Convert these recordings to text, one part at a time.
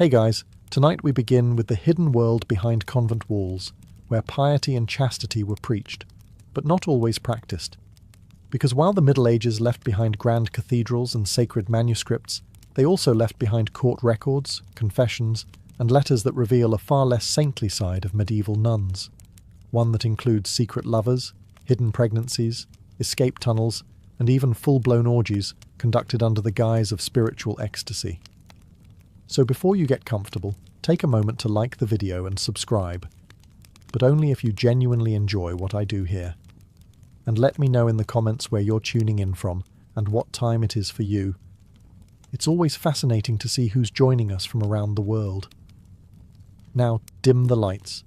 Hey guys, tonight we begin with the hidden world behind convent walls, where piety and chastity were preached, but not always practiced. Because while the Middle Ages left behind grand cathedrals and sacred manuscripts, they also left behind court records, confessions, and letters that reveal a far less saintly side of medieval nuns. One that includes secret lovers, hidden pregnancies, escape tunnels, and even full-blown orgies conducted under the guise of spiritual ecstasy. So before you get comfortable, take a moment to like the video and subscribe, but only if you genuinely enjoy what I do here. And let me know in the comments where you're tuning in from and what time it is for you. It's always fascinating to see who's joining us from around the world. Now dim the lights,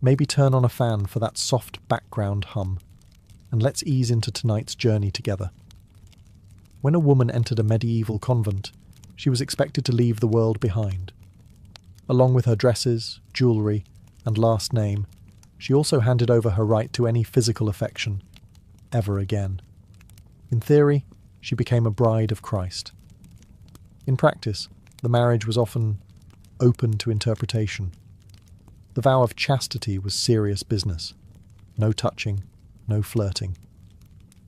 maybe turn on a fan for that soft background hum, and let's ease into tonight's journey together. When a woman entered a medieval convent, she was expected to leave the world behind. Along with her dresses, jewellery, and last name, she also handed over her right to any physical affection, ever again. In theory, she became a bride of Christ. In practice, the marriage was often open to interpretation. The vow of chastity was serious business. No touching, no flirting.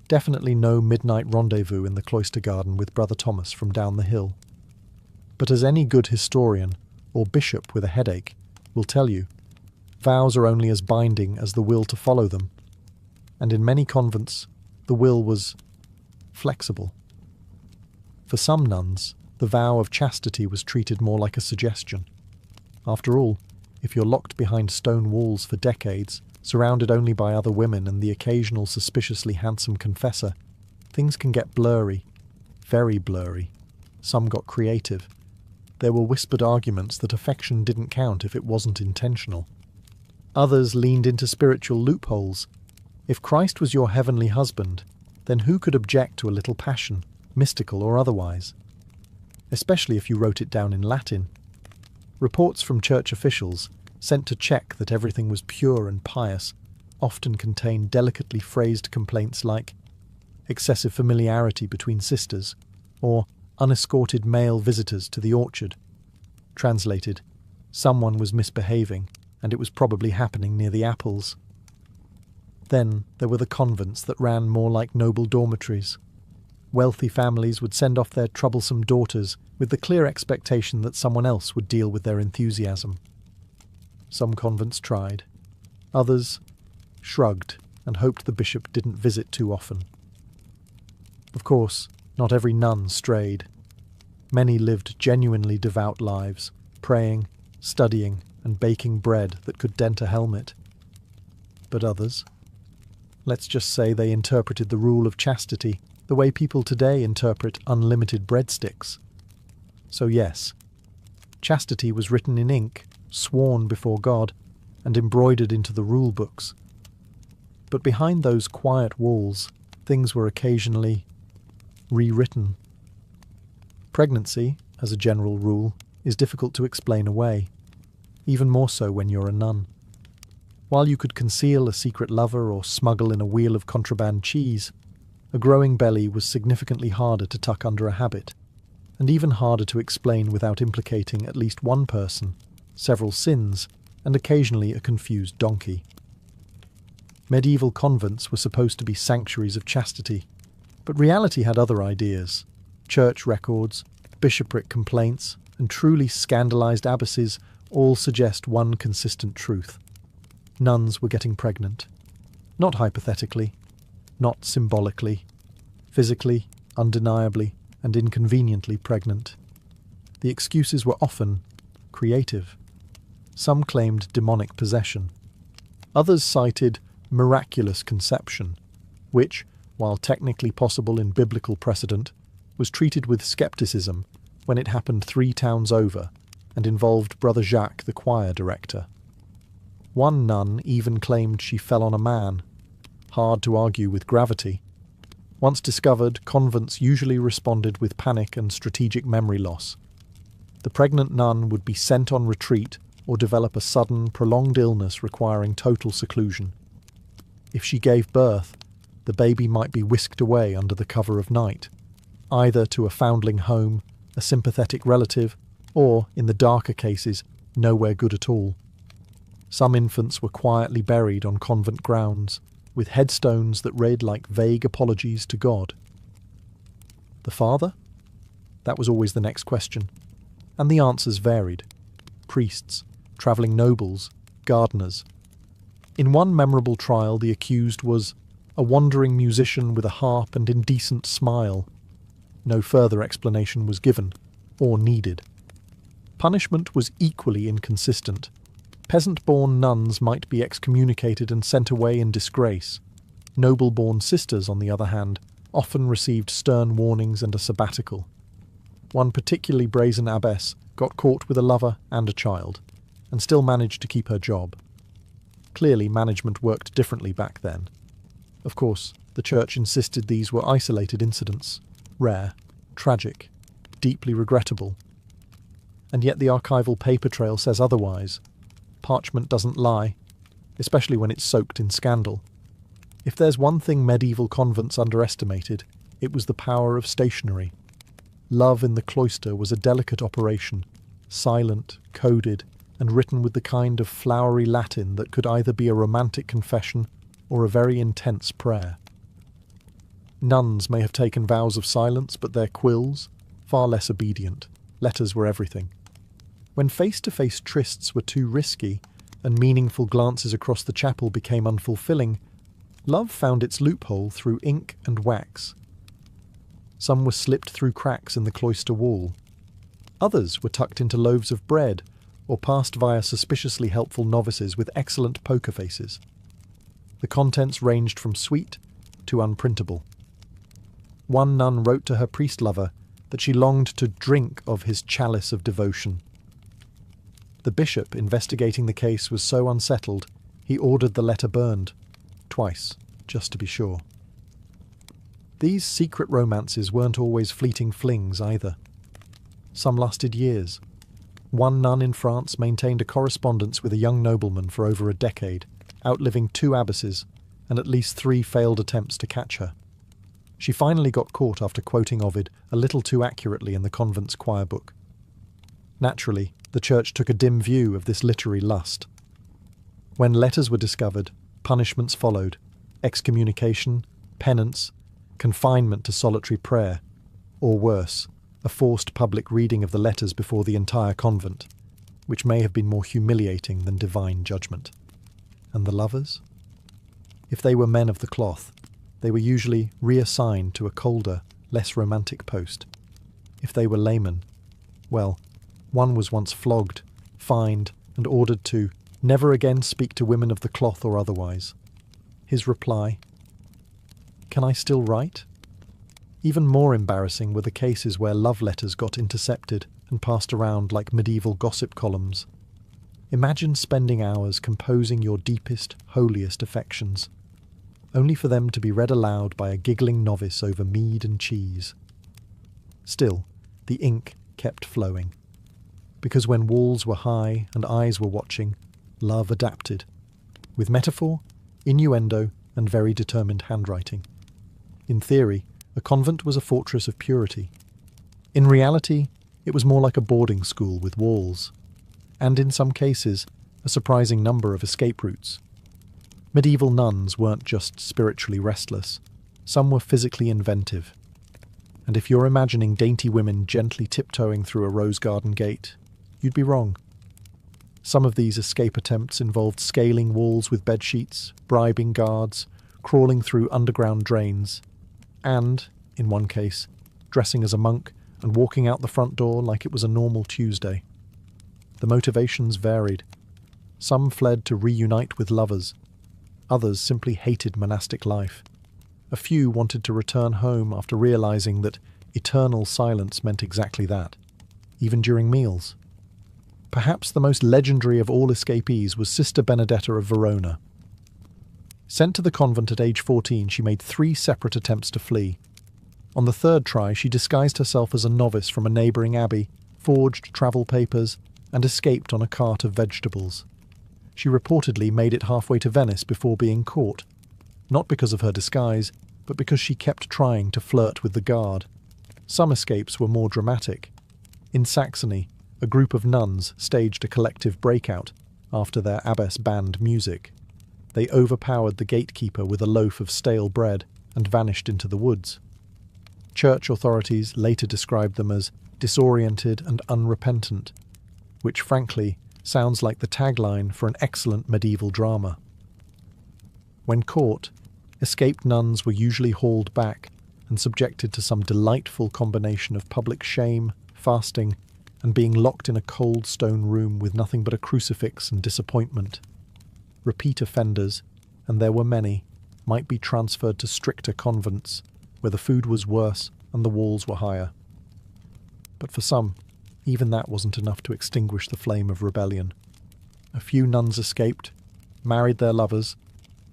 Definitely no midnight rendezvous in the cloister garden with Brother Thomas from down the hill. But as any good historian, or bishop with a headache, will tell you, vows are only as binding as the will to follow them. And in many convents, the will was flexible. For some nuns, the vow of chastity was treated more like a suggestion. After all, if you're locked behind stone walls for decades, surrounded only by other women and the occasional suspiciously handsome confessor, things can get blurry, very blurry. Some got creative. There were whispered arguments that affection didn't count if it wasn't intentional. Others leaned into spiritual loopholes. If Christ was your heavenly husband, then who could object to a little passion, mystical or otherwise? Especially if you wrote it down in Latin. Reports from church officials, sent to check that everything was pure and pious, often contained delicately phrased complaints like excessive familiarity between sisters, or unescorted male visitors to the orchard. Translated, someone was misbehaving, and it was probably happening near the apples. Then there were the convents that ran more like noble dormitories. Wealthy families would send off their troublesome daughters with the clear expectation that someone else would deal with their enthusiasm. Some convents tried. Others shrugged and hoped the bishop didn't visit too often. Of course, not every nun strayed. Many lived genuinely devout lives, praying, studying, and baking bread that could dent a helmet. But others? Let's just say they interpreted the rule of chastity the way people today interpret unlimited breadsticks. So yes, chastity was written in ink, sworn before God, and embroidered into the rule books. But behind those quiet walls, things were occasionally rewritten. Pregnancy, as a general rule, is difficult to explain away, even more so when you're a nun. While you could conceal a secret lover or smuggle in a wheel of contraband cheese, a growing belly was significantly harder to tuck under a habit, and even harder to explain without implicating at least one person, several sins, and occasionally a confused donkey. Medieval convents were supposed to be sanctuaries of chastity, but reality had other ideas. Church records, bishopric complaints, and truly scandalized abbesses all suggest one consistent truth. Nuns were getting pregnant. Not hypothetically, not symbolically, physically, undeniably, and inconveniently pregnant. The excuses were often creative. Some claimed demonic possession. Others cited miraculous conception, which, while technically possible in biblical precedent, was treated with skepticism when it happened 3 towns over and involved Brother Jacques, the choir director. One nun even claimed she fell on a man. Hard to argue with gravity. Once discovered, convents usually responded with panic and strategic memory loss. The pregnant nun would be sent on retreat or develop a sudden, prolonged illness requiring total seclusion. If she gave birth, the baby might be whisked away under the cover of night, either to a foundling home, a sympathetic relative, or, in the darker cases, nowhere good at all. Some infants were quietly buried on convent grounds, with headstones that read like vague apologies to God. The father? That was always the next question, and the answers varied. Priests, travelling nobles, gardeners. In one memorable trial, the accused was a wandering musician with a harp and indecent smile. No further explanation was given, or needed. Punishment was equally inconsistent. Peasant-born nuns might be excommunicated and sent away in disgrace. Noble-born sisters, on the other hand, often received stern warnings and a sabbatical. One particularly brazen abbess got caught with a lover and a child, and still managed to keep her job. Clearly, management worked differently back then. Of course, the church insisted these were isolated incidents, rare, tragic, deeply regrettable. And yet the archival paper trail says otherwise. Parchment doesn't lie, especially when it's soaked in scandal. If there's one thing medieval convents underestimated, it was the power of stationery. Love in the cloister was a delicate operation, silent, coded, and written with the kind of flowery Latin that could either be a romantic confession or a very intense prayer. Nuns may have taken vows of silence, but their quills, far less obedient. Letters were everything. When face-to-face trysts were too risky, and meaningful glances across the chapel became unfulfilling, love found its loophole through ink and wax. Some were slipped through cracks in the cloister wall. Others were tucked into loaves of bread, or passed via suspiciously helpful novices with excellent poker faces. The contents ranged from sweet to unprintable. One nun wrote to her priest-lover that she longed to drink of his chalice of devotion. The bishop investigating the case was so unsettled, he ordered the letter burned, twice, just to be sure. These secret romances weren't always fleeting flings either. Some lasted years. One nun in France maintained a correspondence with a young nobleman for over a decade, outliving 2 abbesses and at least 3 failed attempts to catch her. She finally got caught after quoting Ovid a little too accurately in the convent's choir book. Naturally, the church took a dim view of this literary lust. When letters were discovered, punishments followed: excommunication, penance, confinement to solitary prayer, or worse, a forced public reading of the letters before the entire convent, which may have been more humiliating than divine judgment. And the lovers? If they were men of the cloth, they were usually reassigned to a colder, less romantic post. If they were laymen, well, one was once flogged, fined, and ordered to never again speak to women of the cloth or otherwise. His reply: "Can I still write?" Even more embarrassing were the cases where love letters got intercepted and passed around like medieval gossip columns. Imagine spending hours composing your deepest, holiest affections, only for them to be read aloud by a giggling novice over mead and cheese. Still, the ink kept flowing, because when walls were high and eyes were watching, love adapted, with metaphor, innuendo, and very determined handwriting. In theory, a convent was a fortress of purity. In reality, it was more like a boarding school with walls, and in some cases, a surprising number of escape routes. Medieval nuns weren't just spiritually restless, some were physically inventive. And if you're imagining dainty women gently tiptoeing through a rose garden gate, you'd be wrong. Some of these escape attempts involved scaling walls with bedsheets, bribing guards, crawling through underground drains, and, in one case, dressing as a monk and walking out the front door like it was a normal Tuesday. The motivations varied. Some fled to reunite with lovers. Others simply hated monastic life. A few wanted to return home after realizing that eternal silence meant exactly that, even during meals. Perhaps the most legendary of all escapees was Sister Benedetta of Verona. Sent to the convent at age 14, she made 3 separate attempts to flee. On the 3rd try, she disguised herself as a novice from a neighbouring abbey, forged travel papers, and escaped on a cart of vegetables. She reportedly made it halfway to Venice before being caught, not because of her disguise, but because she kept trying to flirt with the guard. Some escapes were more dramatic. In Saxony, a group of nuns staged a collective breakout after their abbess banned music. They overpowered the gatekeeper with a loaf of stale bread and vanished into the woods. Church authorities later described them as disoriented and unrepentant, which frankly sounds like the tagline for an excellent medieval drama. When caught, escaped nuns were usually hauled back and subjected to some delightful combination of public shame, fasting, and being locked in a cold stone room with nothing but a crucifix and disappointment. Repeat offenders, and there were many, might be transferred to stricter convents, where the food was worse and the walls were higher. But for some, even that wasn't enough to extinguish the flame of rebellion. A few nuns escaped, married their lovers,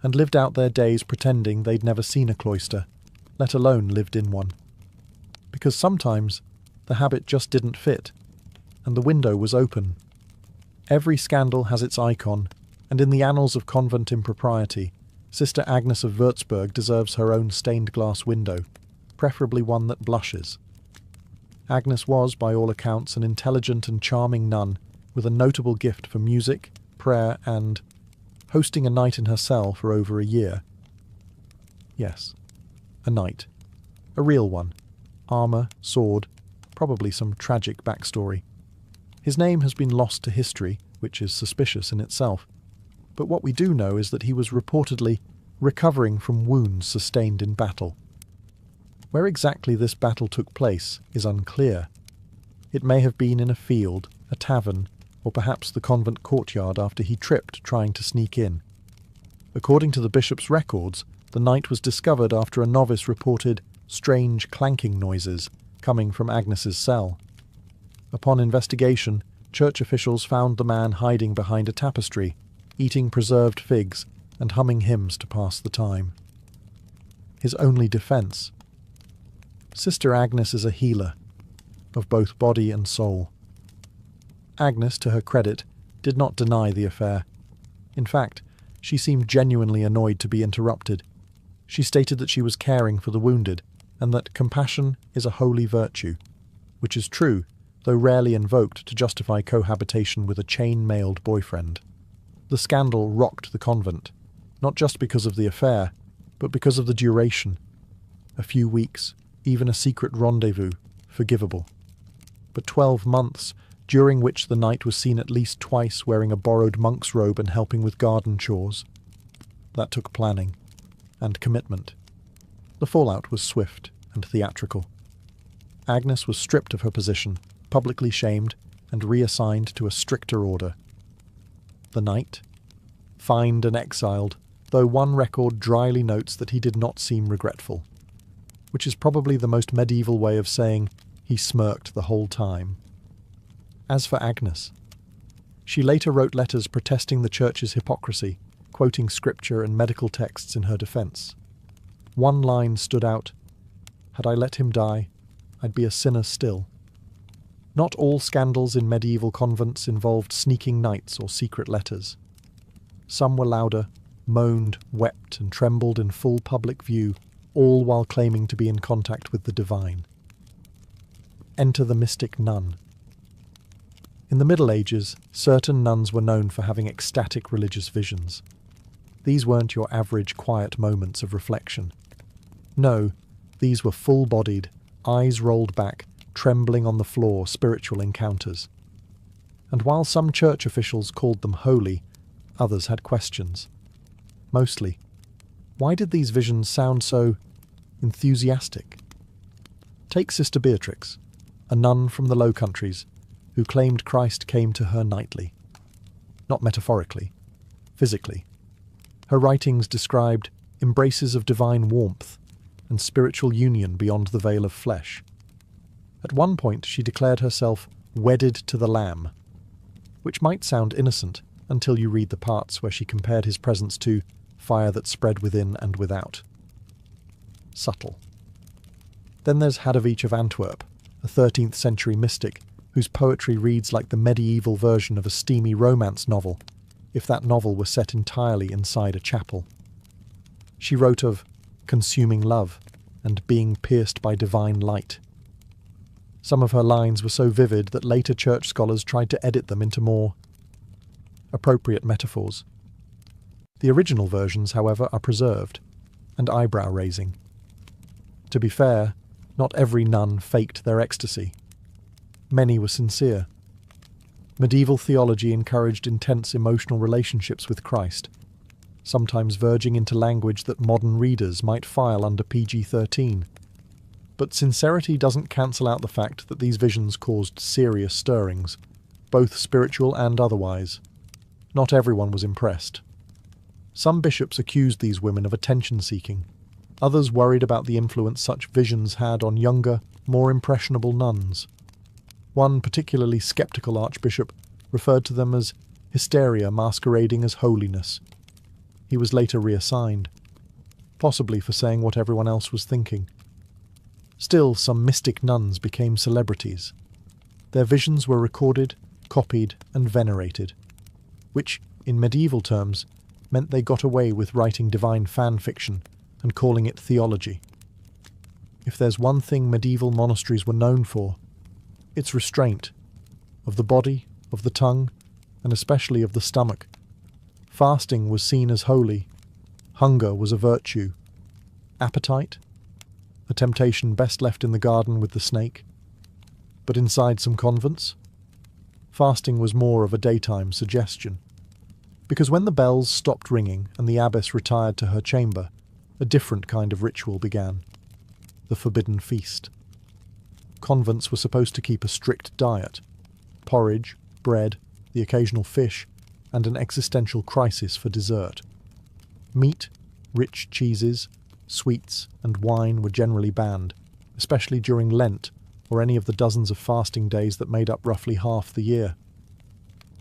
and lived out their days pretending they'd never seen a cloister, let alone lived in one. Because sometimes the habit just didn't fit, and the window was open. Every scandal has its icon, and in the annals of convent impropriety, Sister Agnes of Würzburg deserves her own stained-glass window, preferably one that blushes. Agnes was, by all accounts, an intelligent and charming nun with a notable gift for music, prayer, and hosting a night in her cell for over a year. Yes, a night. A real one. Armour, sword, probably some tragic backstory. His name has been lost to history, which is suspicious in itself, but what we do know is that he was reportedly recovering from wounds sustained in battle. Where exactly this battle took place is unclear. It may have been in a field, a tavern, or perhaps the convent courtyard after he tripped trying to sneak in. According to the bishop's records, the night was discovered after a novice reported strange clanking noises coming from Agnes's cell. Upon investigation, church officials found the man hiding behind a tapestry, eating preserved figs and humming hymns to pass the time. His only defence. Sister Agnes is a healer, of both body and soul. Agnes, to her credit, did not deny the affair. In fact, she seemed genuinely annoyed to be interrupted. She stated that she was caring for the wounded, and that compassion is a holy virtue, which is true, though rarely invoked to justify cohabitation with a chain-mailed boyfriend. The scandal rocked the convent, not just because of the affair, but because of the duration. A few weeks, even a secret rendezvous, forgivable. But 12 months, during which the knight was seen at least twice wearing a borrowed monk's robe and helping with garden chores. That took planning and commitment. The fallout was swift and theatrical. Agnes was stripped of her position, publicly shamed, and reassigned to a stricter order. The knight? Fined and exiled, though one record dryly notes that he did not seem regretful, which is probably the most medieval way of saying he smirked the whole time. As for Agnes, she later wrote letters protesting the church's hypocrisy, quoting scripture and medical texts in her defence. One line stood out: "Had I let him die, I'd be a sinner still." Not all scandals in medieval convents involved sneaking knights or secret letters. Some were louder, moaned, wept, and trembled in full public view, all while claiming to be in contact with the divine. Enter the mystic nun. In the Middle Ages, certain nuns were known for having ecstatic religious visions. These weren't your average quiet moments of reflection. No, these were full-bodied, eyes rolled back, trembling on the floor spiritual encounters. And while some church officials called them holy, others had questions. Mostly, why did these visions sound so enthusiastic? Take Sister Beatrix, a nun from the Low Countries, who claimed Christ came to her nightly. Not metaphorically, physically. Her writings described embraces of divine warmth and spiritual union beyond the veil of flesh. At one point she declared herself wedded to the Lamb, which might sound innocent until you read the parts where she compared his presence to fire that spread within and without. Subtle. Then there's Hadovich of Antwerp, a 13th century mystic whose poetry reads like the medieval version of a steamy romance novel, if that novel were set entirely inside a chapel. She wrote of consuming love and being pierced by divine light. Some of her lines were so vivid that later church scholars tried to edit them into more appropriate metaphors. The original versions, however, are preserved, and eyebrow-raising. To be fair, not every nun faked their ecstasy. Many were sincere. Medieval theology encouraged intense emotional relationships with Christ, sometimes verging into language that modern readers might file under PG-13. But sincerity doesn't cancel out the fact that these visions caused serious stirrings, both spiritual and otherwise. Not everyone was impressed. Some bishops accused these women of attention-seeking. Others worried about the influence such visions had on younger, more impressionable nuns. One particularly sceptical archbishop referred to them as hysteria masquerading as holiness. He was later reassigned, possibly for saying what everyone else was thinking. Still, some mystic nuns became celebrities. Their visions were recorded, copied, and venerated, which, in medieval terms, meant they got away with writing divine fan fiction and calling it theology. If there's one thing medieval monasteries were known for, it's restraint, of the body, of the tongue, and especially of the stomach. Fasting was seen as holy, hunger was a virtue, appetite, a temptation best left in the garden with the snake. But inside some convents, fasting was more of a daytime suggestion. Because when the bells stopped ringing and the abbess retired to her chamber, a different kind of ritual began: the forbidden feast. Convents were supposed to keep a strict diet: porridge, bread, the occasional fish, and an existential crisis for dessert. Meat, rich cheeses, sweets, and wine were generally banned, especially during Lent or any of the dozens of fasting days that made up roughly half the year.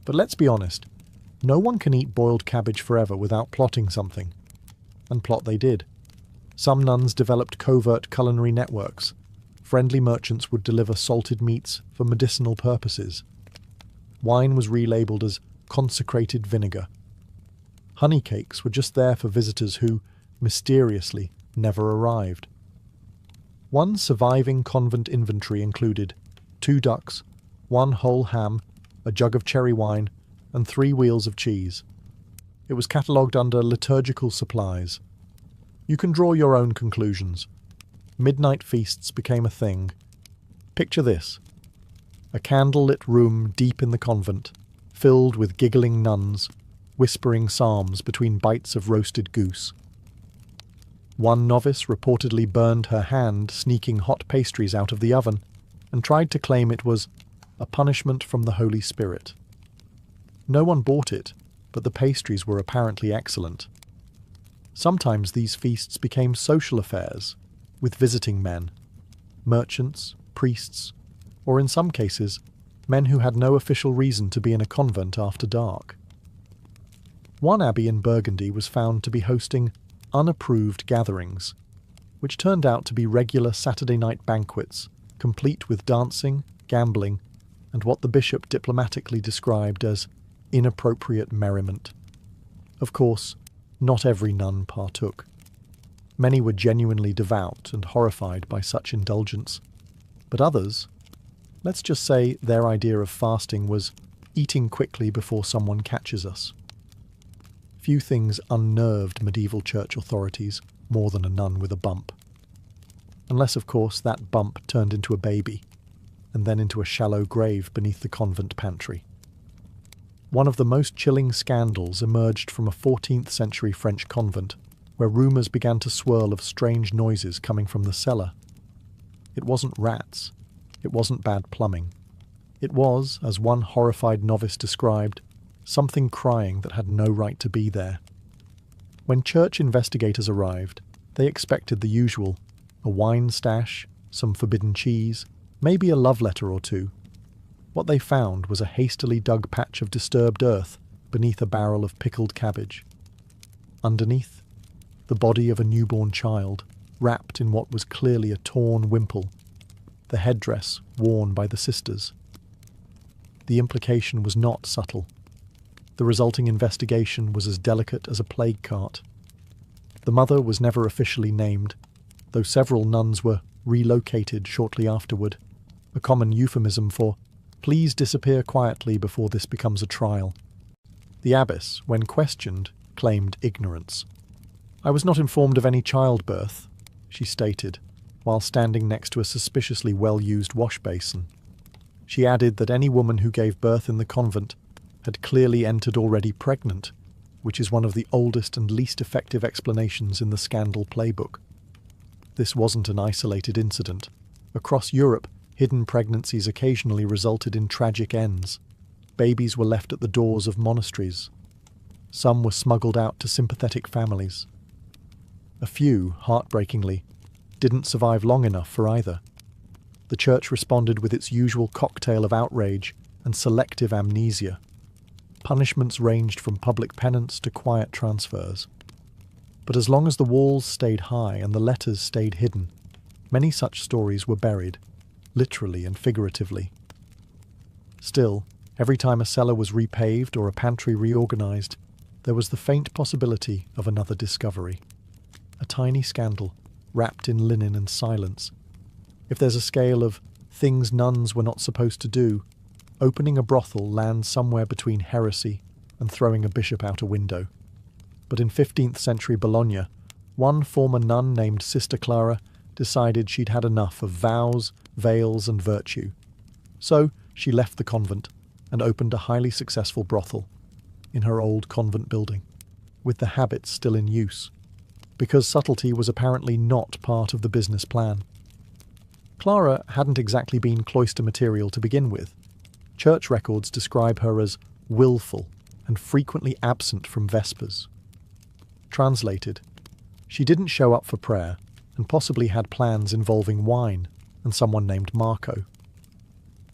But let's be honest, no one can eat boiled cabbage forever without plotting something. And plot they did. Some nuns developed covert culinary networks. Friendly merchants would deliver salted meats for medicinal purposes. Wine was relabeled as consecrated vinegar. Honey cakes were just there for visitors who, mysteriously, never arrived. One surviving convent inventory included 2 ducks, 1 whole ham, a jug of cherry wine, and 3 wheels of cheese. It was catalogued under liturgical supplies. You can draw your own conclusions. Midnight feasts became a thing. Picture this: a candle-lit room deep in the convent, filled with giggling nuns, whispering psalms between bites of roasted goose. One novice reportedly burned her hand sneaking hot pastries out of the oven and tried to claim it was a punishment from the Holy Spirit. No one bought it, but the pastries were apparently excellent. Sometimes these feasts became social affairs, with visiting men, merchants, priests, or in some cases, men who had no official reason to be in a convent after dark. One abbey in Burgundy was found to be hosting unapproved gatherings, which turned out to be regular Saturday night banquets, complete with dancing, gambling, and what the bishop diplomatically described as inappropriate merriment. Of course, not every nun partook. Many were genuinely devout and horrified by such indulgence. But others, let's just say their idea of fasting was eating quickly before someone catches us. Few things unnerved medieval church authorities more than a nun with a bump. Unless, of course, that bump turned into a baby, and then into a shallow grave beneath the convent pantry. One of the most chilling scandals emerged from a 14th century French convent, where rumours began to swirl of strange noises coming from the cellar. It wasn't rats. It wasn't bad plumbing. It was, as one horrified novice described, something crying that had no right to be there. When church investigators arrived, they expected the usual: a wine stash, some forbidden cheese, maybe a love letter or two. What they found was a hastily dug patch of disturbed earth beneath a barrel of pickled cabbage. Underneath, the body of a newborn child, wrapped in what was clearly a torn wimple, the headdress worn by the sisters. The implication was not subtle. The resulting investigation was as delicate as a plague cart. The mother was never officially named, though several nuns were relocated shortly afterward. a common euphemism for "please disappear quietly before this becomes a trial." The abbess, when questioned, claimed ignorance. "I was not informed of any childbirth," she stated, while standing next to a suspiciously well-used wash basin. She added that any woman who gave birth in the convent had clearly entered already pregnant, which is one of the oldest and least effective explanations in the scandal playbook. This wasn't an isolated incident. Across Europe, hidden pregnancies occasionally resulted in tragic ends. Babies were left at the doors of monasteries. Some were smuggled out to sympathetic families. A few, heartbreakingly, didn't survive long enough for either. The church responded with its usual cocktail of outrage and selective amnesia. Punishments ranged from public penance to quiet transfers. But as long as the walls stayed high and the letters stayed hidden, many such stories were buried, literally and figuratively. Still, every time a cellar was repaved or a pantry reorganized, there was the faint possibility of another discovery. A tiny scandal, wrapped in linen and silence. If there's a scale of things nuns were not supposed to do, opening a brothel lands somewhere between heresy and throwing a bishop out a window. But in 15th century Bologna, one former nun named Sister Clara decided she'd had enough of vows, veils, and virtue. So she left the convent and opened a highly successful brothel in her old convent building, with the habits still in use, because subtlety was apparently not part of the business plan. Clara hadn't exactly been cloister material to begin with. Church records describe her as willful and frequently absent from vespers. Translated, she didn't show up for prayer and possibly had plans involving wine and someone named Marco.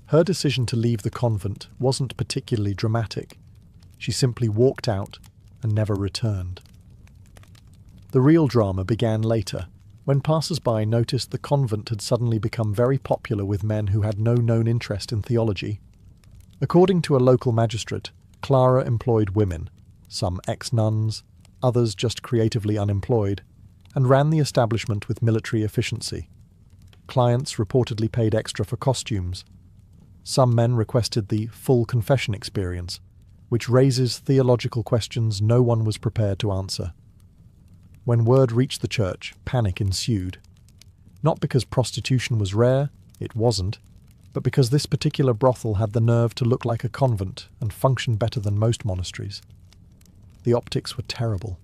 Her decision to leave the convent wasn't particularly dramatic. She simply walked out and never returned. The real drama began later, when passers-by noticed the convent had suddenly become very popular with men who had no known interest in theology. According to a local magistrate, Clara employed women, some ex-nuns, others just creatively unemployed, and ran the establishment with military efficiency. Clients reportedly paid extra for costumes. Some men requested the full confession experience, which raises theological questions no one was prepared to answer. When word reached the church, panic ensued. Not because prostitution was rare, it wasn't, but because this particular brothel had the nerve to look like a convent and function better than most monasteries. The optics were terrible.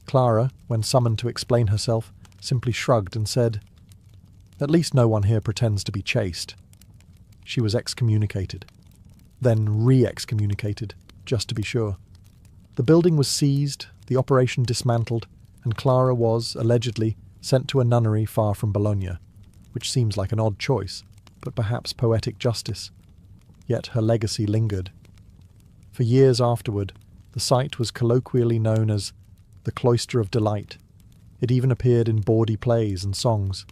Clara, when summoned to explain herself, simply shrugged and said, "At least no one here pretends to be chaste." She was excommunicated. Then re-excommunicated, just to be sure. The building was seized, the operation dismantled, and Clara was, allegedly, sent to a nunnery far from Bologna, which seems like an odd choice, but perhaps poetic justice. Yet her legacy lingered. For years afterward, the site was colloquially known as the Cloister of Delight. It even appeared in bawdy plays and songs.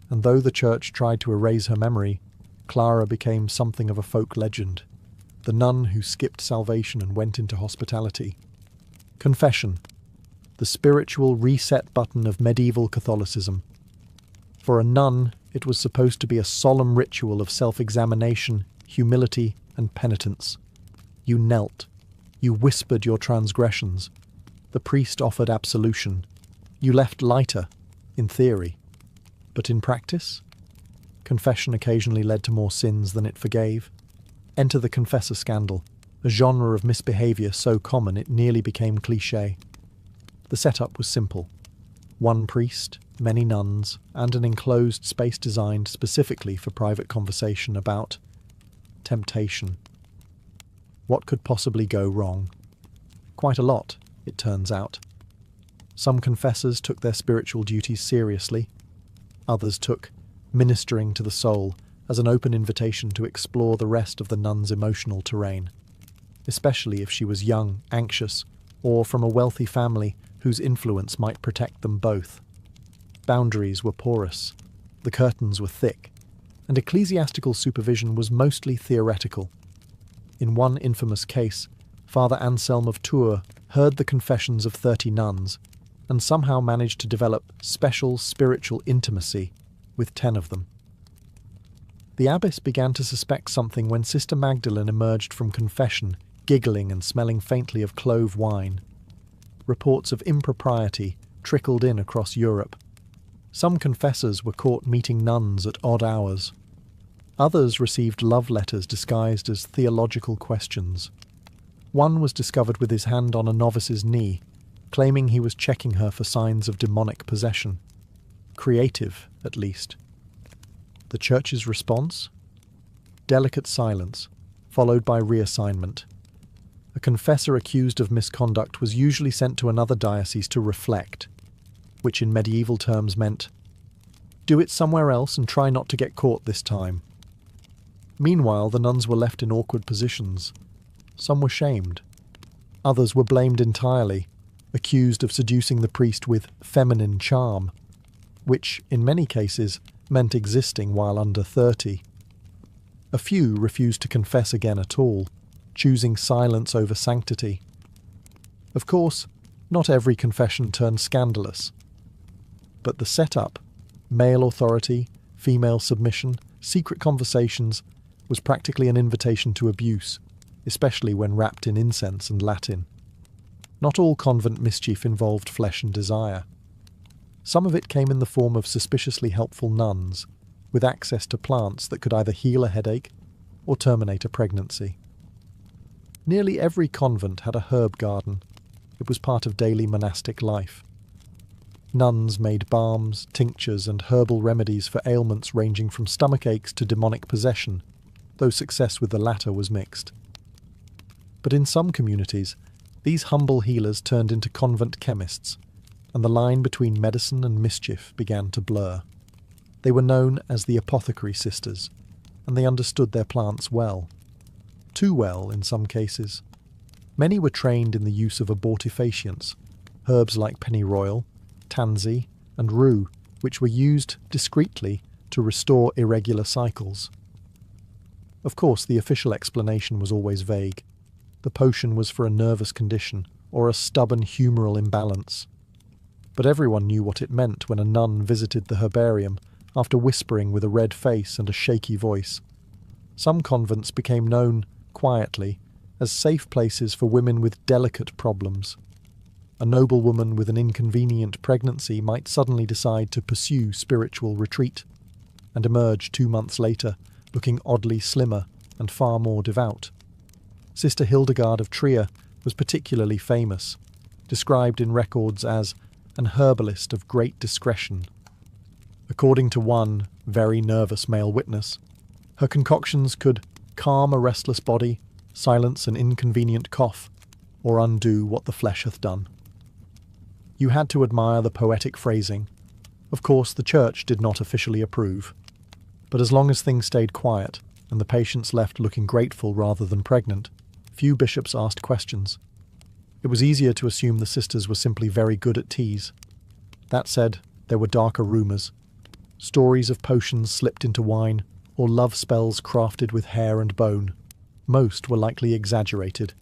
And though the church tried to erase her memory, Clara became something of a folk legend, the nun who skipped salvation and went into hospitality. Confession, the spiritual reset button of medieval Catholicism. For a nun, it was supposed to be a solemn ritual of self-examination, humility, and penitence. You knelt. You whispered your transgressions. The priest offered absolution. You left lighter, in theory. But in practice? Confession occasionally led to more sins than it forgave. Enter the confessor scandal, a genre of misbehaviour so common it nearly became cliché. The setup was simple. One priest, many nuns, and an enclosed space designed specifically for private conversation about temptation. What could possibly go wrong? Quite a lot, it turns out. Some confessors took their spiritual duties seriously. Others took ministering to the soul as an open invitation to explore the rest of the nun's emotional terrain, especially if she was young, anxious, or from a wealthy family whose influence might protect them both. Boundaries were porous, the curtains were thick, and ecclesiastical supervision was mostly theoretical. In one infamous case, Father Anselm of Tours heard the confessions of 30 nuns and somehow managed to develop special spiritual intimacy with 10 of them. The abbess began to suspect something when Sister Magdalene emerged from confession, giggling and smelling faintly of clove wine. Reports of impropriety trickled in across Europe. Some confessors were caught meeting nuns at odd hours. Others received love letters disguised as theological questions. One was discovered with his hand on a novice's knee, claiming he was checking her for signs of demonic possession. Creative, at least. The Church's response? Delicate silence, followed by reassignment. A confessor accused of misconduct was usually sent to another diocese to reflect, which in medieval terms meant, do it somewhere else and try not to get caught this time. Meanwhile, the nuns were left in awkward positions. Some were shamed. Others were blamed entirely, accused of seducing the priest with feminine charm, which, in many cases, meant existing while under 30. A few refused to confess again at all, choosing silence over sanctity. Of course, not every confession turned scandalous. But the setup, male authority, female submission, secret conversations, was practically an invitation to abuse, especially when wrapped in incense and Latin. Not all convent mischief involved flesh and desire. Some of it came in the form of suspiciously helpful nuns, with access to plants that could either heal a headache or terminate a pregnancy. Nearly every convent had a herb garden. It was part of daily monastic life. Nuns made balms, tinctures, and herbal remedies for ailments ranging from stomach aches to demonic possession, though success with the latter was mixed. But in some communities, these humble healers turned into convent chemists, and the line between medicine and mischief began to blur. They were known as the apothecary sisters, and they understood their plants well. Too well in some cases. Many were trained in the use of abortifacients, herbs like pennyroyal, tansy, and rue, which were used discreetly to restore irregular cycles. Of course, the official explanation was always vague. The potion was for a nervous condition or a stubborn humoral imbalance. But everyone knew what it meant when a nun visited the herbarium after whispering with a red face and a shaky voice. Some convents became known, quietly, as safe places for women with delicate problems. A noblewoman with an inconvenient pregnancy might suddenly decide to pursue spiritual retreat, and emerge 2 months later looking oddly slimmer and far more devout. Sister Hildegard of Trier was particularly famous, described in records as an herbalist of great discretion. According to one very nervous male witness, her concoctions could calm a restless body, silence an inconvenient cough, or undo what the flesh hath done. You had to admire the poetic phrasing. Of course, the Church did not officially approve. But as long as things stayed quiet, and the patients left looking grateful rather than pregnant, few bishops asked questions. It was easier to assume the sisters were simply very good at teas. That said, there were darker rumours. Stories of potions slipped into wine, or love spells crafted with hair and bone. Most were likely exaggerated.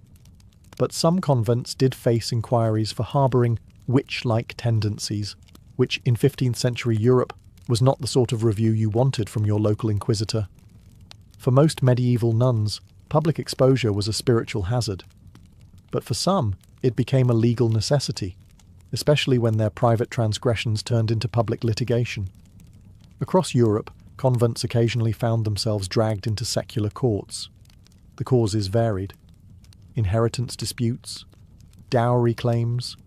But some convents did face inquiries for harbouring witch-like tendencies, which in 15th century Europe was not the sort of review you wanted from your local inquisitor. For most medieval nuns, public exposure was a spiritual hazard. But for some, it became a legal necessity, especially when their private transgressions turned into public litigation. Across Europe, convents occasionally found themselves dragged into secular courts. The causes varied. Inheritance disputes, dowry claims,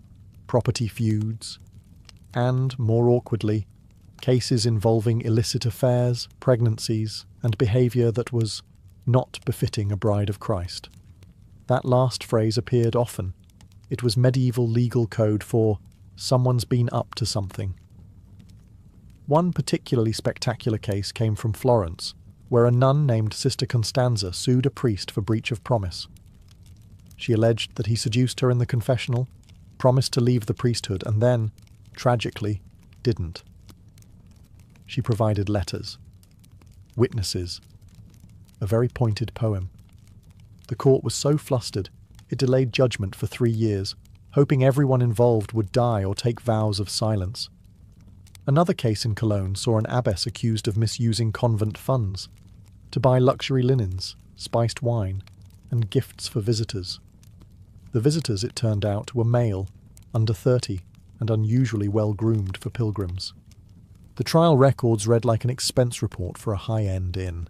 property feuds, and, more awkwardly, cases involving illicit affairs, pregnancies, and behaviour that was not befitting a bride of Christ. That last phrase appeared often. It was medieval legal code for someone's been up to something. One particularly spectacular case came from Florence, where a nun named Sister Constanza sued a priest for breach of promise. She alleged that he seduced her in the confessional, promised to leave the priesthood, and then, tragically, didn't. She provided letters, witnesses, a very pointed poem. The court was so flustered, it delayed judgment for 3 years, hoping everyone involved would die or take vows of silence. Another case in Cologne saw an abbess accused of misusing convent funds. to buy luxury linens, spiced wine, and gifts for visitors. The visitors, it turned out, were male, under 30, and unusually well-groomed for pilgrims. The trial records read like an expense report for a high-end inn.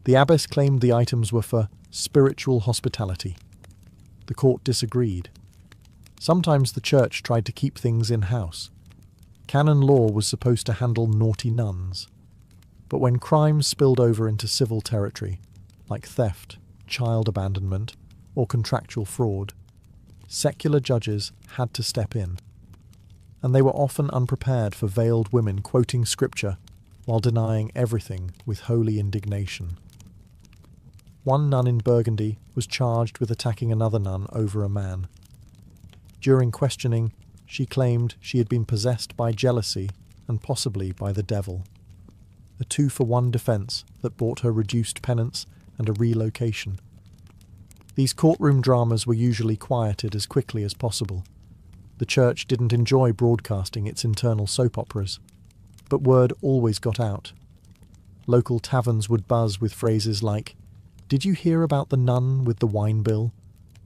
The abbess claimed the items were for spiritual hospitality. The court disagreed. Sometimes the church tried to keep things in-house. Canon law was supposed to handle naughty nuns. But when crimes spilled over into civil territory, like theft, child abandonment, or contractual fraud, secular judges had to step in. And they were often unprepared for veiled women quoting scripture while denying everything with holy indignation. One nun in Burgundy was charged with attacking another nun over a man. During questioning, she claimed she had been possessed by jealousy and possibly by the devil. A 2-for-1 defence that bought her reduced penance and a relocation. These courtroom dramas were usually quieted as quickly as possible. The church didn't enjoy broadcasting its internal soap operas, but word always got out. Local taverns would buzz with phrases like, "Did you hear about the nun with the wine bill?"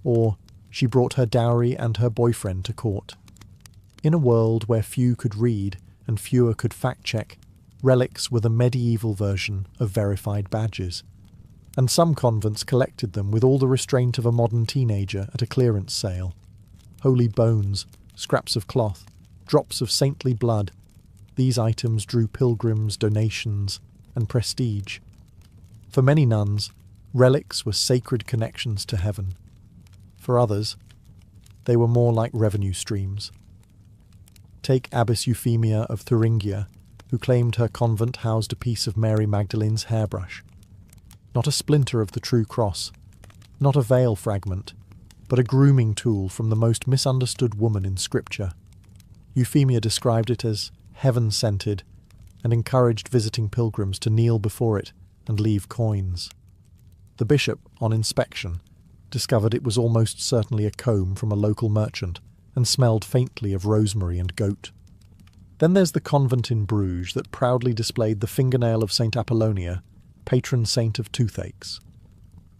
Or, "She brought her dowry and her boyfriend to court." In a world where few could read and fewer could fact-check, relics were the medieval version of verified badges, and some convents collected them with all the restraint of a modern teenager at a clearance sale. Holy bones, scraps of cloth, drops of saintly blood, these items drew pilgrims, donations, and prestige. For many nuns, relics were sacred connections to heaven. For others, they were more like revenue streams. Take Abbess Euphemia of Thuringia, who claimed her convent housed a piece of Mary Magdalene's hairbrush. Not a splinter of the true cross, not a veil fragment, but a grooming tool from the most misunderstood woman in Scripture. Euphemia described it as heaven-scented and encouraged visiting pilgrims to kneel before it and leave coins. The bishop, on inspection, discovered it was almost certainly a comb from a local merchant and smelled faintly of rosemary and goat. Then there's the convent in Bruges that proudly displayed the fingernail of St. Apollonia, patron saint of toothaches.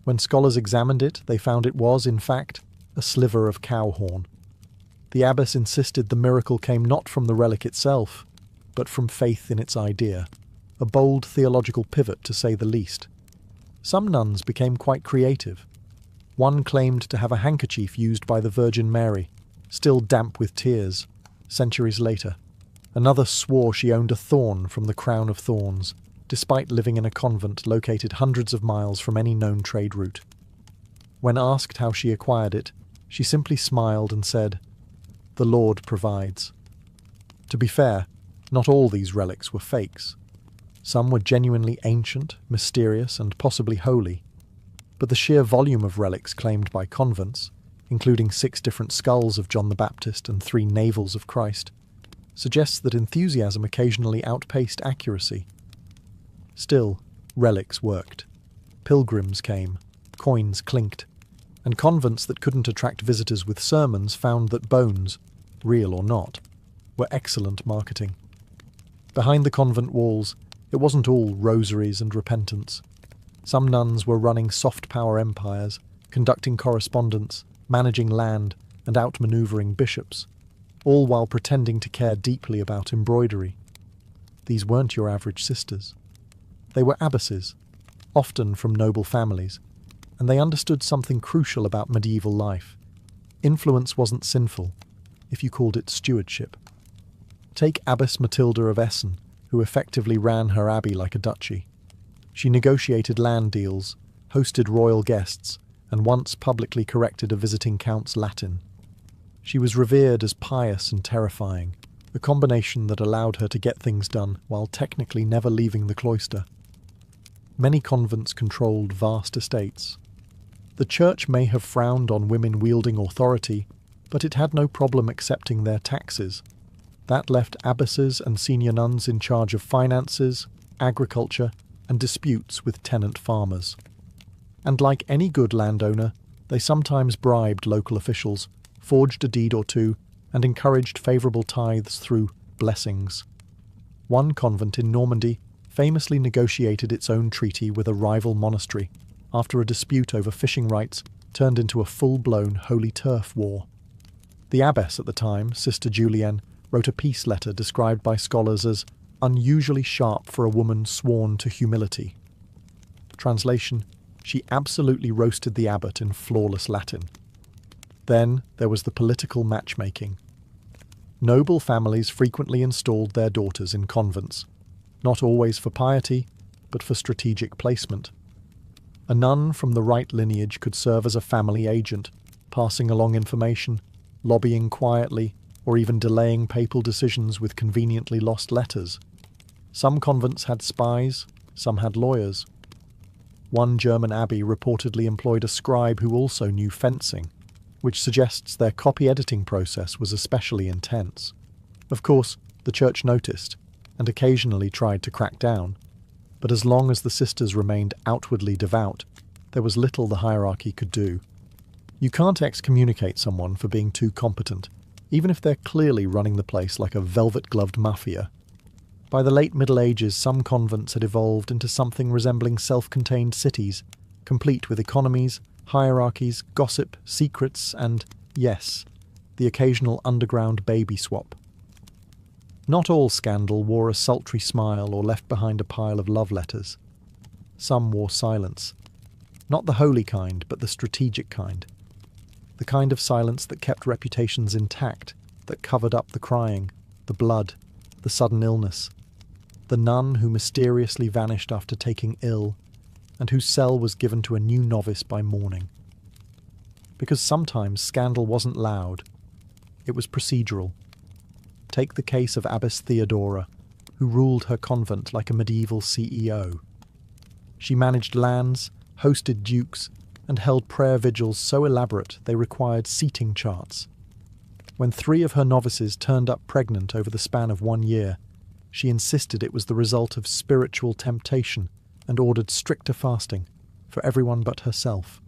When scholars examined it, they found it was, in fact, a sliver of cow horn. The abbess insisted the miracle came not from the relic itself, but from faith in its idea, a bold theological pivot to say the least. Some nuns became quite creative. One claimed to have a handkerchief used by the Virgin Mary, still damp with tears, centuries later. Another swore she owned a thorn from the crown of thorns, despite living in a convent located hundreds of miles from any known trade route. When asked how she acquired it, she simply smiled and said, "The Lord provides." To be fair, not all these relics were fakes. Some were genuinely ancient, mysterious, and possibly holy. But the sheer volume of relics claimed by convents, including 6 different skulls of John the Baptist and 3 navels of Christ, suggests that enthusiasm occasionally outpaced accuracy. Still, relics worked. Pilgrims came, coins clinked, and convents that couldn't attract visitors with sermons found that bones, real or not, were excellent marketing. Behind the convent walls, it wasn't all rosaries and repentance. Some nuns were running soft power empires, conducting correspondence, managing land, and outmanoeuvring bishops, all while pretending to care deeply about embroidery. These weren't your average sisters. They were abbesses, often from noble families, and they understood something crucial about medieval life. Influence wasn't sinful, if you called it stewardship. Take Abbess Matilda of Essen, who effectively ran her abbey like a duchy. She negotiated land deals, hosted royal guests, and once publicly corrected a visiting count's Latin. She was revered as pious and terrifying, a combination that allowed her to get things done while technically never leaving the cloister. Many convents controlled vast estates. The church may have frowned on women wielding authority, but it had no problem accepting their taxes. That left abbesses and senior nuns in charge of finances, agriculture, and disputes with tenant farmers. And like any good landowner, they sometimes bribed local officials, forged a deed or two, and encouraged favourable tithes through blessings. One convent in Normandy famously negotiated its own treaty with a rival monastery after a dispute over fishing rights turned into a full-blown holy turf war. The abbess at the time, Sister Julienne, wrote a peace letter described by scholars as unusually sharp for a woman sworn to humility. Translation: she absolutely roasted the abbot in flawless Latin. Then there was the political matchmaking. Noble families frequently installed their daughters in convents, not always for piety, but for strategic placement. A nun from the right lineage could serve as a family agent, passing along information, lobbying quietly, or even delaying papal decisions with conveniently lost letters. Some convents had spies, some had lawyers. One German abbey reportedly employed a scribe who also knew fencing, which suggests their copy-editing process was especially intense. Of course, the church noticed, and occasionally tried to crack down, but as long as the sisters remained outwardly devout, there was little the hierarchy could do. You can't excommunicate someone for being too competent, even if they're clearly running the place like a velvet-gloved mafia. By the late Middle Ages, some convents had evolved into something resembling self-contained cities, complete with economies, hierarchies, gossip, secrets, and, yes, the occasional underground baby swap. Not all scandal wore a sultry smile or left behind a pile of love letters. Some wore silence. Not the holy kind, but the strategic kind. The kind of silence that kept reputations intact, that covered up the crying, the blood, the sudden illness. The nun who mysteriously vanished after taking ill, and whose cell was given to a new novice by morning. Because sometimes scandal wasn't loud, it was procedural. Take the case of Abbess Theodora, who ruled her convent like a medieval CEO. She managed lands, hosted dukes, and held prayer vigils so elaborate they required seating charts. When 3 of her novices turned up pregnant over the span of 1 year, she insisted it was the result of spiritual temptation and ordered stricter fasting for everyone but herself.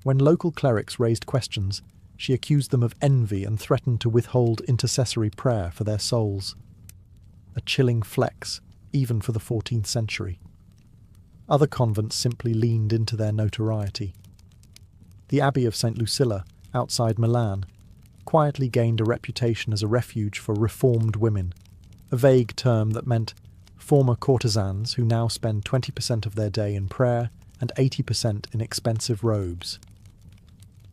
When local clerics raised questions, she accused them of envy and threatened to withhold intercessory prayer for their souls. A chilling flex, even for the 14th century. Other convents simply leaned into their notoriety. The Abbey of St. Lucilla, outside Milan, quietly gained a reputation as a refuge for reformed women, a vague term that meant former courtesans who now spend 20% of their day in prayer and 80% in expensive robes.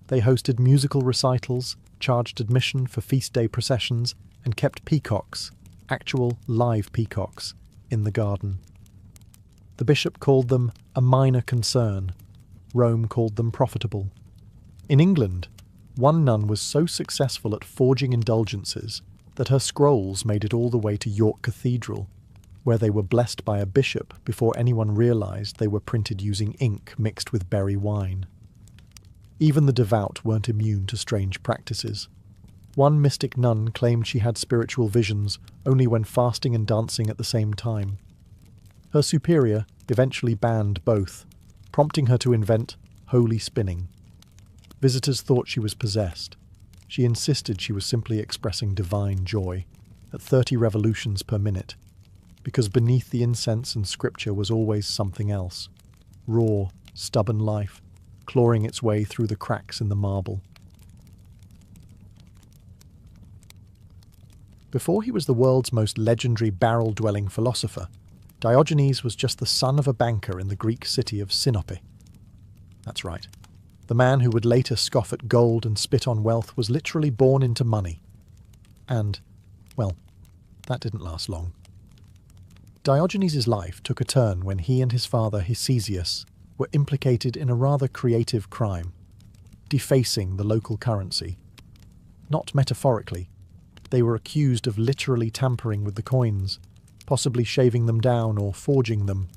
They hosted musical recitals, charged admission for feast day processions, and kept peacocks, actual live peacocks, in the garden. The bishop called them a minor concern. Rome called them profitable. In England, one nun was so successful at forging indulgences that her scrolls made it all the way to York Cathedral, where they were blessed by a bishop before anyone realised they were printed using ink mixed with berry wine. Even the devout weren't immune to strange practices. One mystic nun claimed she had spiritual visions only when fasting and dancing at the same time. Her superior eventually banned both, prompting her to invent holy spinning. Visitors thought she was possessed. She insisted she was simply expressing divine joy, at 30 revolutions per minute, because beneath the incense and scripture was always something else. Raw, stubborn life, clawing its way through the cracks in the marble. Before he was the world's most legendary barrel-dwelling philosopher, Diogenes was just the son of a banker in the Greek city of Sinope. That's right. The man who would later scoff at gold and spit on wealth was literally born into money. And, well, that didn't last long. Diogenes' life took a turn when he and his father Hesiasius were implicated in a rather creative crime, defacing the local currency. Not metaphorically. They were accused of literally tampering with the coins, possibly shaving them down or forging them.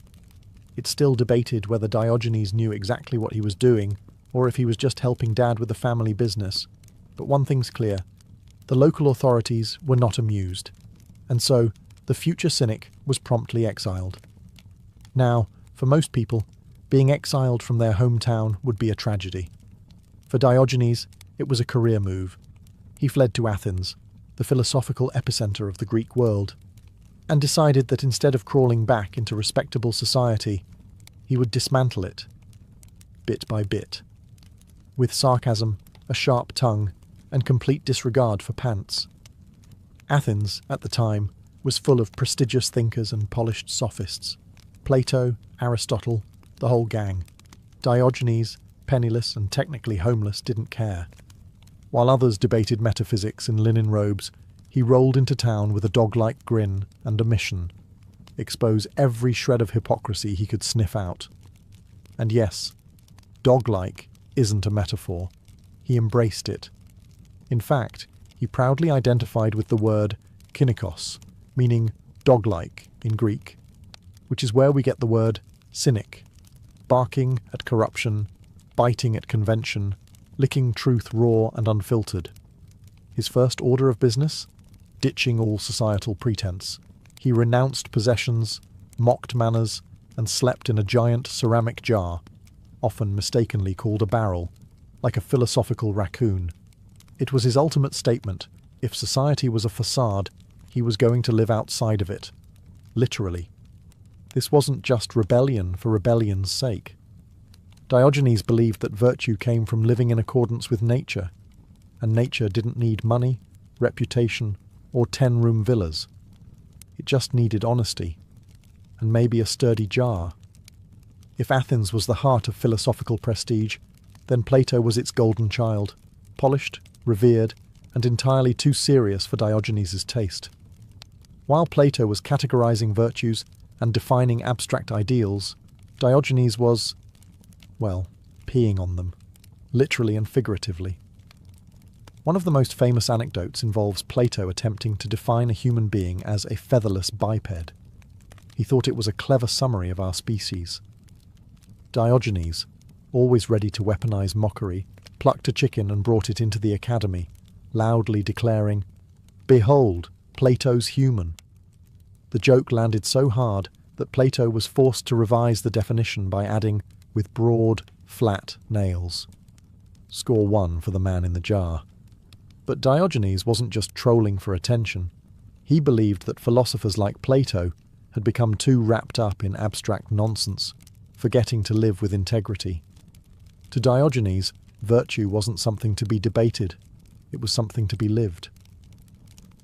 It's still debated whether Diogenes knew exactly what he was doing, or if he was just helping Dad with the family business. But one thing's clear, the local authorities were not amused, and so the future cynic was promptly exiled. Now, for most people, being exiled from their hometown would be a tragedy. For Diogenes, it was a career move. He fled to Athens, the philosophical epicenter of the Greek world. and decided that instead of crawling back into respectable society, he would dismantle it, bit by bit, with sarcasm, a sharp tongue, and complete disregard for pants. Athens, at the time, was full of prestigious thinkers and polished sophists. Plato, Aristotle, the whole gang. Diogenes, penniless and technically homeless, didn't care. While others debated metaphysics in linen robes, he rolled into town with a dog-like grin and a mission: expose every shred of hypocrisy he could sniff out. And yes, dog-like isn't a metaphor. He embraced it. In fact, he proudly identified with the word kynikos, meaning dog-like in Greek, which is where we get the word cynic, barking at corruption, biting at convention, licking truth raw and unfiltered. His first order of business? Ditching all societal pretense. He renounced possessions, mocked manners, and slept in a giant ceramic jar, often mistakenly called a barrel, like a philosophical raccoon. It was his ultimate statement: if society was a facade, he was going to live outside of it. Literally. This wasn't just rebellion for rebellion's sake. Diogenes believed that virtue came from living in accordance with nature, and nature didn't need money, reputation, or 10-room villas. It just needed honesty, and maybe a sturdy jar. If Athens was the heart of philosophical prestige, then Plato was its golden child, polished, revered, and entirely too serious for Diogenes' taste. While Plato was categorizing virtues and defining abstract ideals, Diogenes was, well, peeing on them, literally and figuratively. One of the most famous anecdotes involves Plato attempting to define a human being as a featherless biped. He thought it was a clever summary of our species. Diogenes, always ready to weaponize mockery, plucked a chicken and brought it into the academy, loudly declaring, "Behold, Plato's human." The joke landed so hard that Plato was forced to revise the definition by adding, "with broad, flat nails." Score 1 for the man in the jar. But Diogenes wasn't just trolling for attention. He believed that philosophers like Plato had become too wrapped up in abstract nonsense, forgetting to live with integrity. To Diogenes, virtue wasn't something to be debated, it was something to be lived.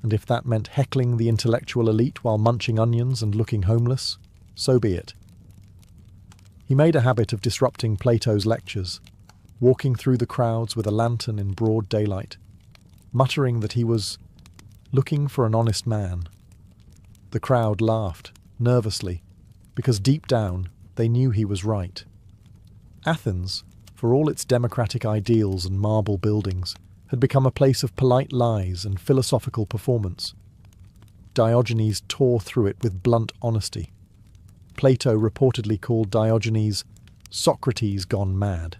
And if that meant heckling the intellectual elite while munching onions and looking homeless, so be it. He made a habit of disrupting Plato's lectures, walking through the crowds with a lantern in broad daylight, muttering that he was looking for an honest man. The crowd laughed, nervously, because deep down they knew he was right. Athens, for all its democratic ideals and marble buildings, had become a place of polite lies and philosophical performance. Diogenes tore through it with blunt honesty. Plato reportedly called Diogenes Socrates gone mad.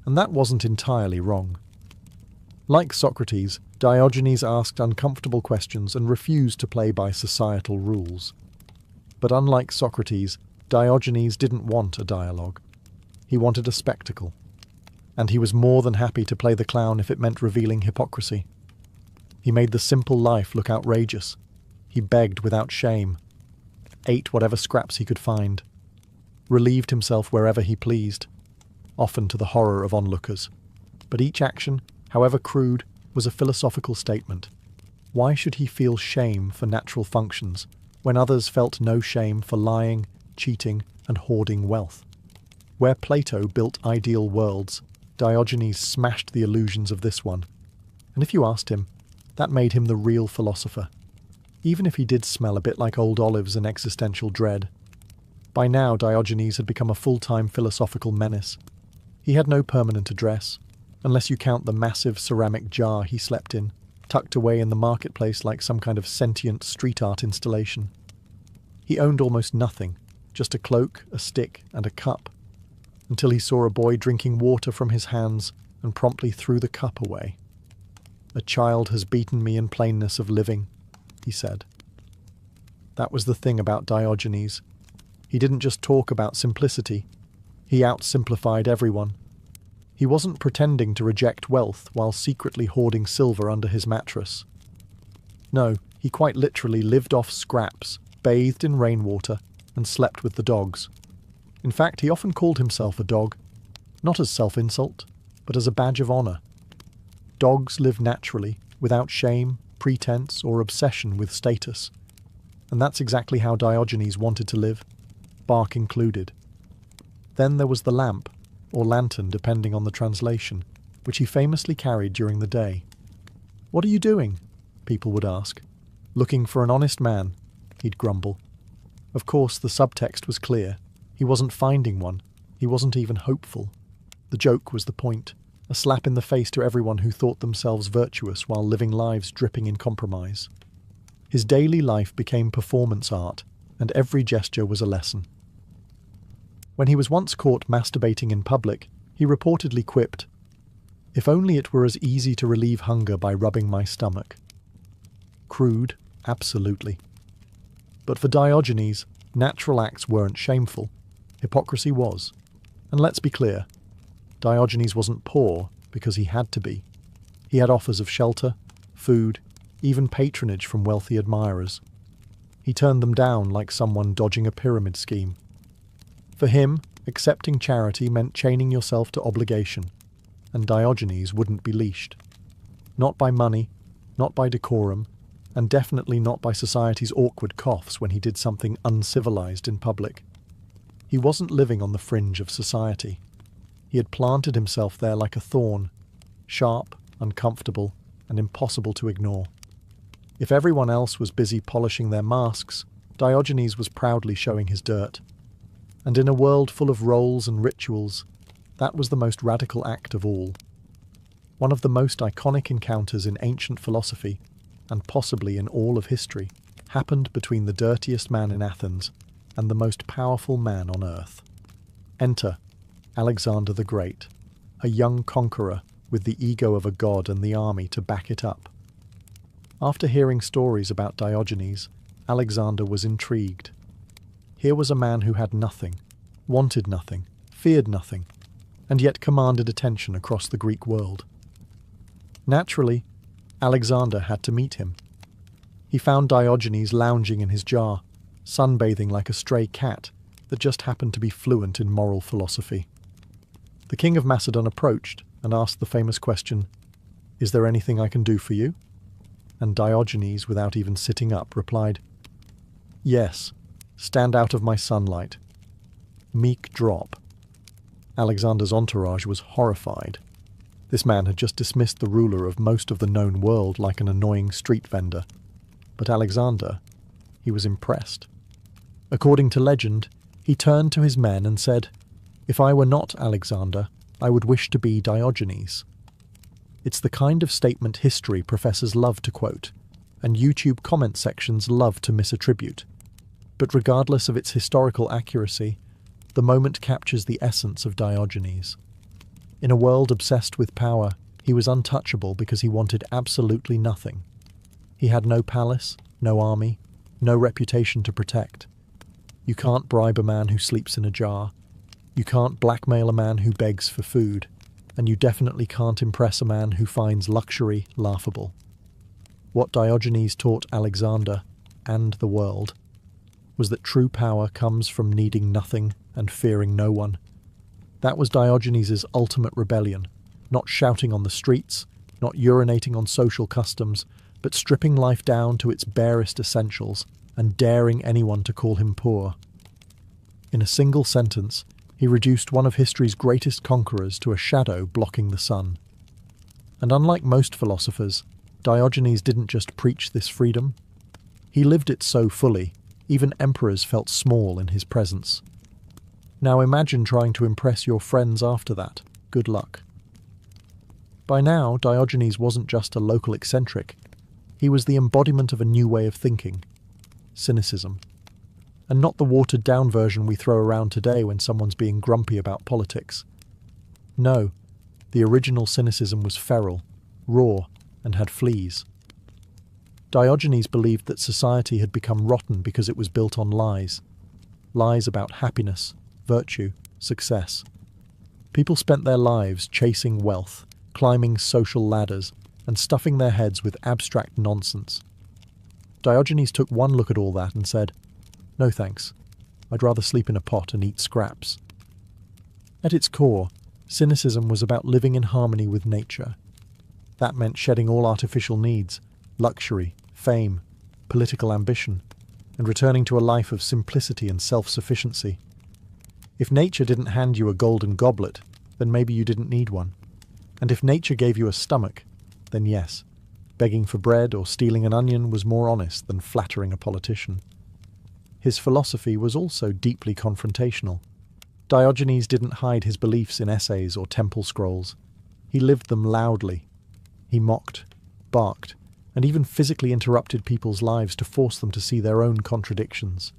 And that wasn't entirely wrong. Like Socrates, Diogenes asked uncomfortable questions and refused to play by societal rules. But unlike Socrates, Diogenes didn't want a dialogue. He wanted a spectacle. And he was more than happy to play the clown if it meant revealing hypocrisy. He made the simple life look outrageous. He begged without shame, ate whatever scraps he could find, relieved himself wherever he pleased, often to the horror of onlookers. But each action, however crude, was a philosophical statement. Why should he feel shame for natural functions when others felt no shame for lying, cheating, and hoarding wealth? Where Plato built ideal worlds, Diogenes smashed the illusions of this one. And if you asked him, that made him the real philosopher, even if he did smell a bit like old olives and existential dread. By now, Diogenes had become a full-time philosophical menace. He had no permanent address, unless you count the massive ceramic jar he slept in, tucked away in the marketplace like some kind of sentient street art installation. He owned almost nothing, just a cloak, a stick, and a cup, until he saw a boy drinking water from his hands and promptly threw the cup away. "A child has beaten me in plainness of living," he said. That was the thing about Diogenes. He didn't just talk about simplicity. He outsimplified everyone. He wasn't pretending to reject wealth while secretly hoarding silver under his mattress. No, He quite literally lived off scraps, bathed in rainwater, and slept with the dogs. In fact, he often called himself a dog, not as self-insult, but as a badge of honour. Dogs live naturally, without shame, pretense, or obsession with status. And that's exactly how Diogenes wanted to live, bark included. Then there was the lamp, or lantern depending on the translation, which he famously carried during the day. "What are you doing?" people would ask. "Looking for an honest man," he'd grumble. Of course, the subtext was clear. He wasn't finding one. He wasn't even hopeful. The joke was the point, a slap in the face to everyone who thought themselves virtuous while living lives dripping in compromise. His daily life became performance art, and every gesture was a lesson. When he was once caught masturbating in public, he reportedly quipped, "If only it were as easy to relieve hunger by rubbing my stomach." Crude, absolutely. But for Diogenes, natural acts weren't shameful. Hypocrisy was. And let's be clear, Diogenes wasn't poor because he had to be. He had offers of shelter, food, even patronage from wealthy admirers. He turned them down like someone dodging a pyramid scheme. For him, accepting charity meant chaining yourself to obligation, and Diogenes wouldn't be leashed. Not by money, not by decorum, and definitely not by society's awkward coughs when he did something uncivilized in public. He wasn't living on the fringe of society. He had planted himself there like a thorn, sharp, uncomfortable, and impossible to ignore. If everyone else was busy polishing their masks, Diogenes was proudly showing his dirt. And in a world full of roles and rituals, that was the most radical act of all. One of the most iconic encounters in ancient philosophy, and possibly in all of history, happened between the dirtiest man in Athens and the most powerful man on earth. Enter Alexander the Great, a young conqueror with the ego of a god and the army to back it up. After hearing stories about Diogenes, Alexander was intrigued. Here was a man who had nothing, wanted nothing, feared nothing, and yet commanded attention across the Greek world. Naturally, Alexander had to meet him. He found Diogenes lounging in his jar, sunbathing like a stray cat that just happened to be fluent in moral philosophy. The king of Macedon approached and asked the famous question, "Is there anything I can do for you?" And Diogenes, without even sitting up, replied, "Yes, stand out of my sunlight." Meek drop. Alexander's entourage was horrified. This man had just dismissed the ruler of most of the known world like an annoying street vendor. But Alexander, he was impressed. According to legend, he turned to his men and said, "If I were not Alexander, I would wish to be Diogenes." It's the kind of statement history professors love to quote, and YouTube comment sections love to misattribute. But regardless of its historical accuracy, the moment captures the essence of Diogenes. In a world obsessed with power, he was untouchable because he wanted absolutely nothing. He had no palace, no army, no reputation to protect. You can't bribe a man who sleeps in a jar. You can't blackmail a man who begs for food. And you definitely can't impress a man who finds luxury laughable. What Diogenes taught Alexander, and the world, was that true power comes from needing nothing and fearing no one. That was Diogenes' ultimate rebellion, not shouting on the streets, not urinating on social customs, but stripping life down to its barest essentials and daring anyone to call him poor. In a single sentence, he reduced one of history's greatest conquerors to a shadow blocking the sun. And unlike most philosophers, Diogenes didn't just preach this freedom. He lived it so fully, even emperors felt small in his presence. Now imagine trying to impress your friends after that. Good luck. By now, Diogenes wasn't just a local eccentric. He was the embodiment of a new way of thinking. Cynicism. And not the watered-down version we throw around today when someone's being grumpy about politics. No, the original cynicism was feral, raw, and had fleas. Diogenes believed that society had become rotten because it was built on lies. Lies about happiness, virtue, success. People spent their lives chasing wealth, climbing social ladders, and stuffing their heads with abstract nonsense. Diogenes took one look at all that and said, "No thanks. I'd rather sleep in a pot and eat scraps." At its core, cynicism was about living in harmony with nature. That meant shedding all artificial needs, luxury, fame, political ambition, and returning to a life of simplicity and self-sufficiency. If nature didn't hand you a golden goblet, then maybe you didn't need one. And if nature gave you a stomach, then yes, begging for bread or stealing an onion was more honest than flattering a politician. His philosophy was also deeply confrontational. Diogenes didn't hide his beliefs in essays or temple scrolls. He lived them loudly. He mocked, barked, and even physically interrupted people's lives to force them to see their own contradictions.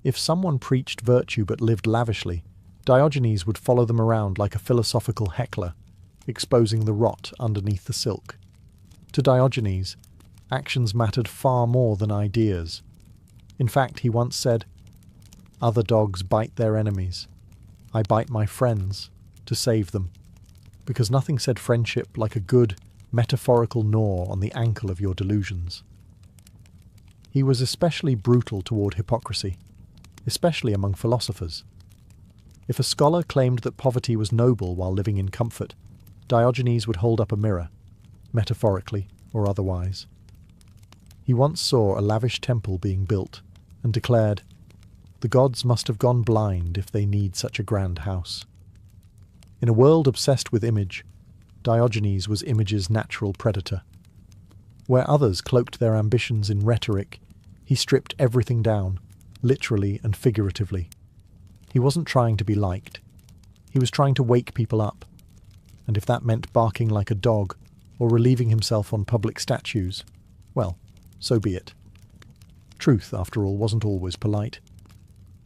If someone preached virtue but lived lavishly, Diogenes would follow them around like a philosophical heckler, exposing the rot underneath the silk. To Diogenes, actions mattered far more than ideas. In fact, he once said, "Other dogs bite their enemies. I bite my friends to save them," because nothing said friendship like a good, metaphorical gnaw on the ankle of your delusions. He was especially brutal toward hypocrisy, especially among philosophers. If a scholar claimed that poverty was noble while living in comfort, Diogenes would hold up a mirror, metaphorically or otherwise. He once saw a lavish temple being built and declared, "The gods must have gone blind if they need such a grand house." In a world obsessed with image, Diogenes was image's natural predator. Where others cloaked their ambitions in rhetoric, he stripped everything down, literally and figuratively. He wasn't trying to be liked. He was trying to wake people up. And if that meant barking like a dog or relieving himself on public statues, well, so be it. Truth, after all, wasn't always polite.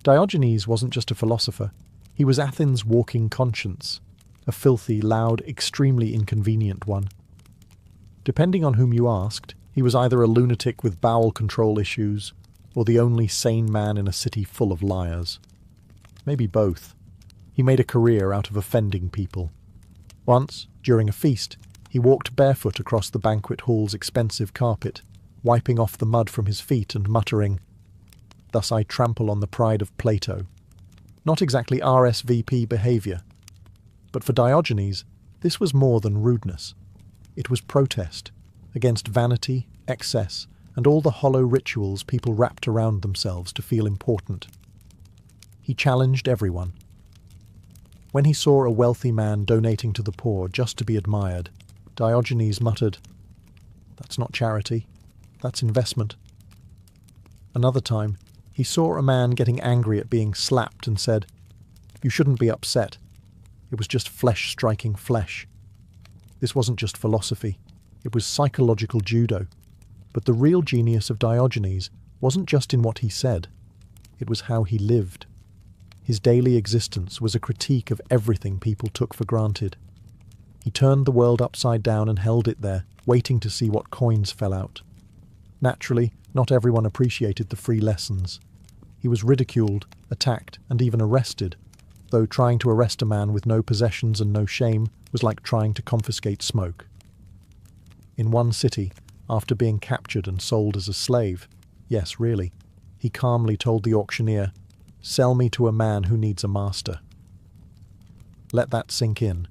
Diogenes wasn't just a philosopher. He was Athens' walking conscience, a filthy, loud, extremely inconvenient one. Depending on whom you asked, he was either a lunatic with bowel control issues or the only sane man in a city full of liars. Maybe both. He made a career out of offending people. Once, during a feast, he walked barefoot across the banquet hall's expensive carpet, wiping off the mud from his feet and muttering, "Thus I trample on the pride of Plato." Not exactly RSVP behaviour. But for Diogenes, this was more than rudeness. It was protest against vanity, excess, and all the hollow rituals people wrapped around themselves to feel important. He challenged everyone. When he saw a wealthy man donating to the poor just to be admired, Diogenes muttered, "That's not charity, that's investment." Another time, he saw a man getting angry at being slapped and said, "You shouldn't be upset. It was just flesh striking flesh." This wasn't just philosophy, it was psychological judo. But the real genius of Diogenes wasn't just in what he said, it was how he lived. His daily existence was a critique of everything people took for granted. He turned the world upside down and held it there, waiting to see what coins fell out. Naturally, not everyone appreciated the free lessons. He was ridiculed, attacked, and even arrested, though trying to arrest a man with no possessions and no shame was like trying to confiscate smoke. In one city, after being captured and sold as a slave, yes, really, he calmly told the auctioneer, "Sell me to a man who needs a master." Let that sink in.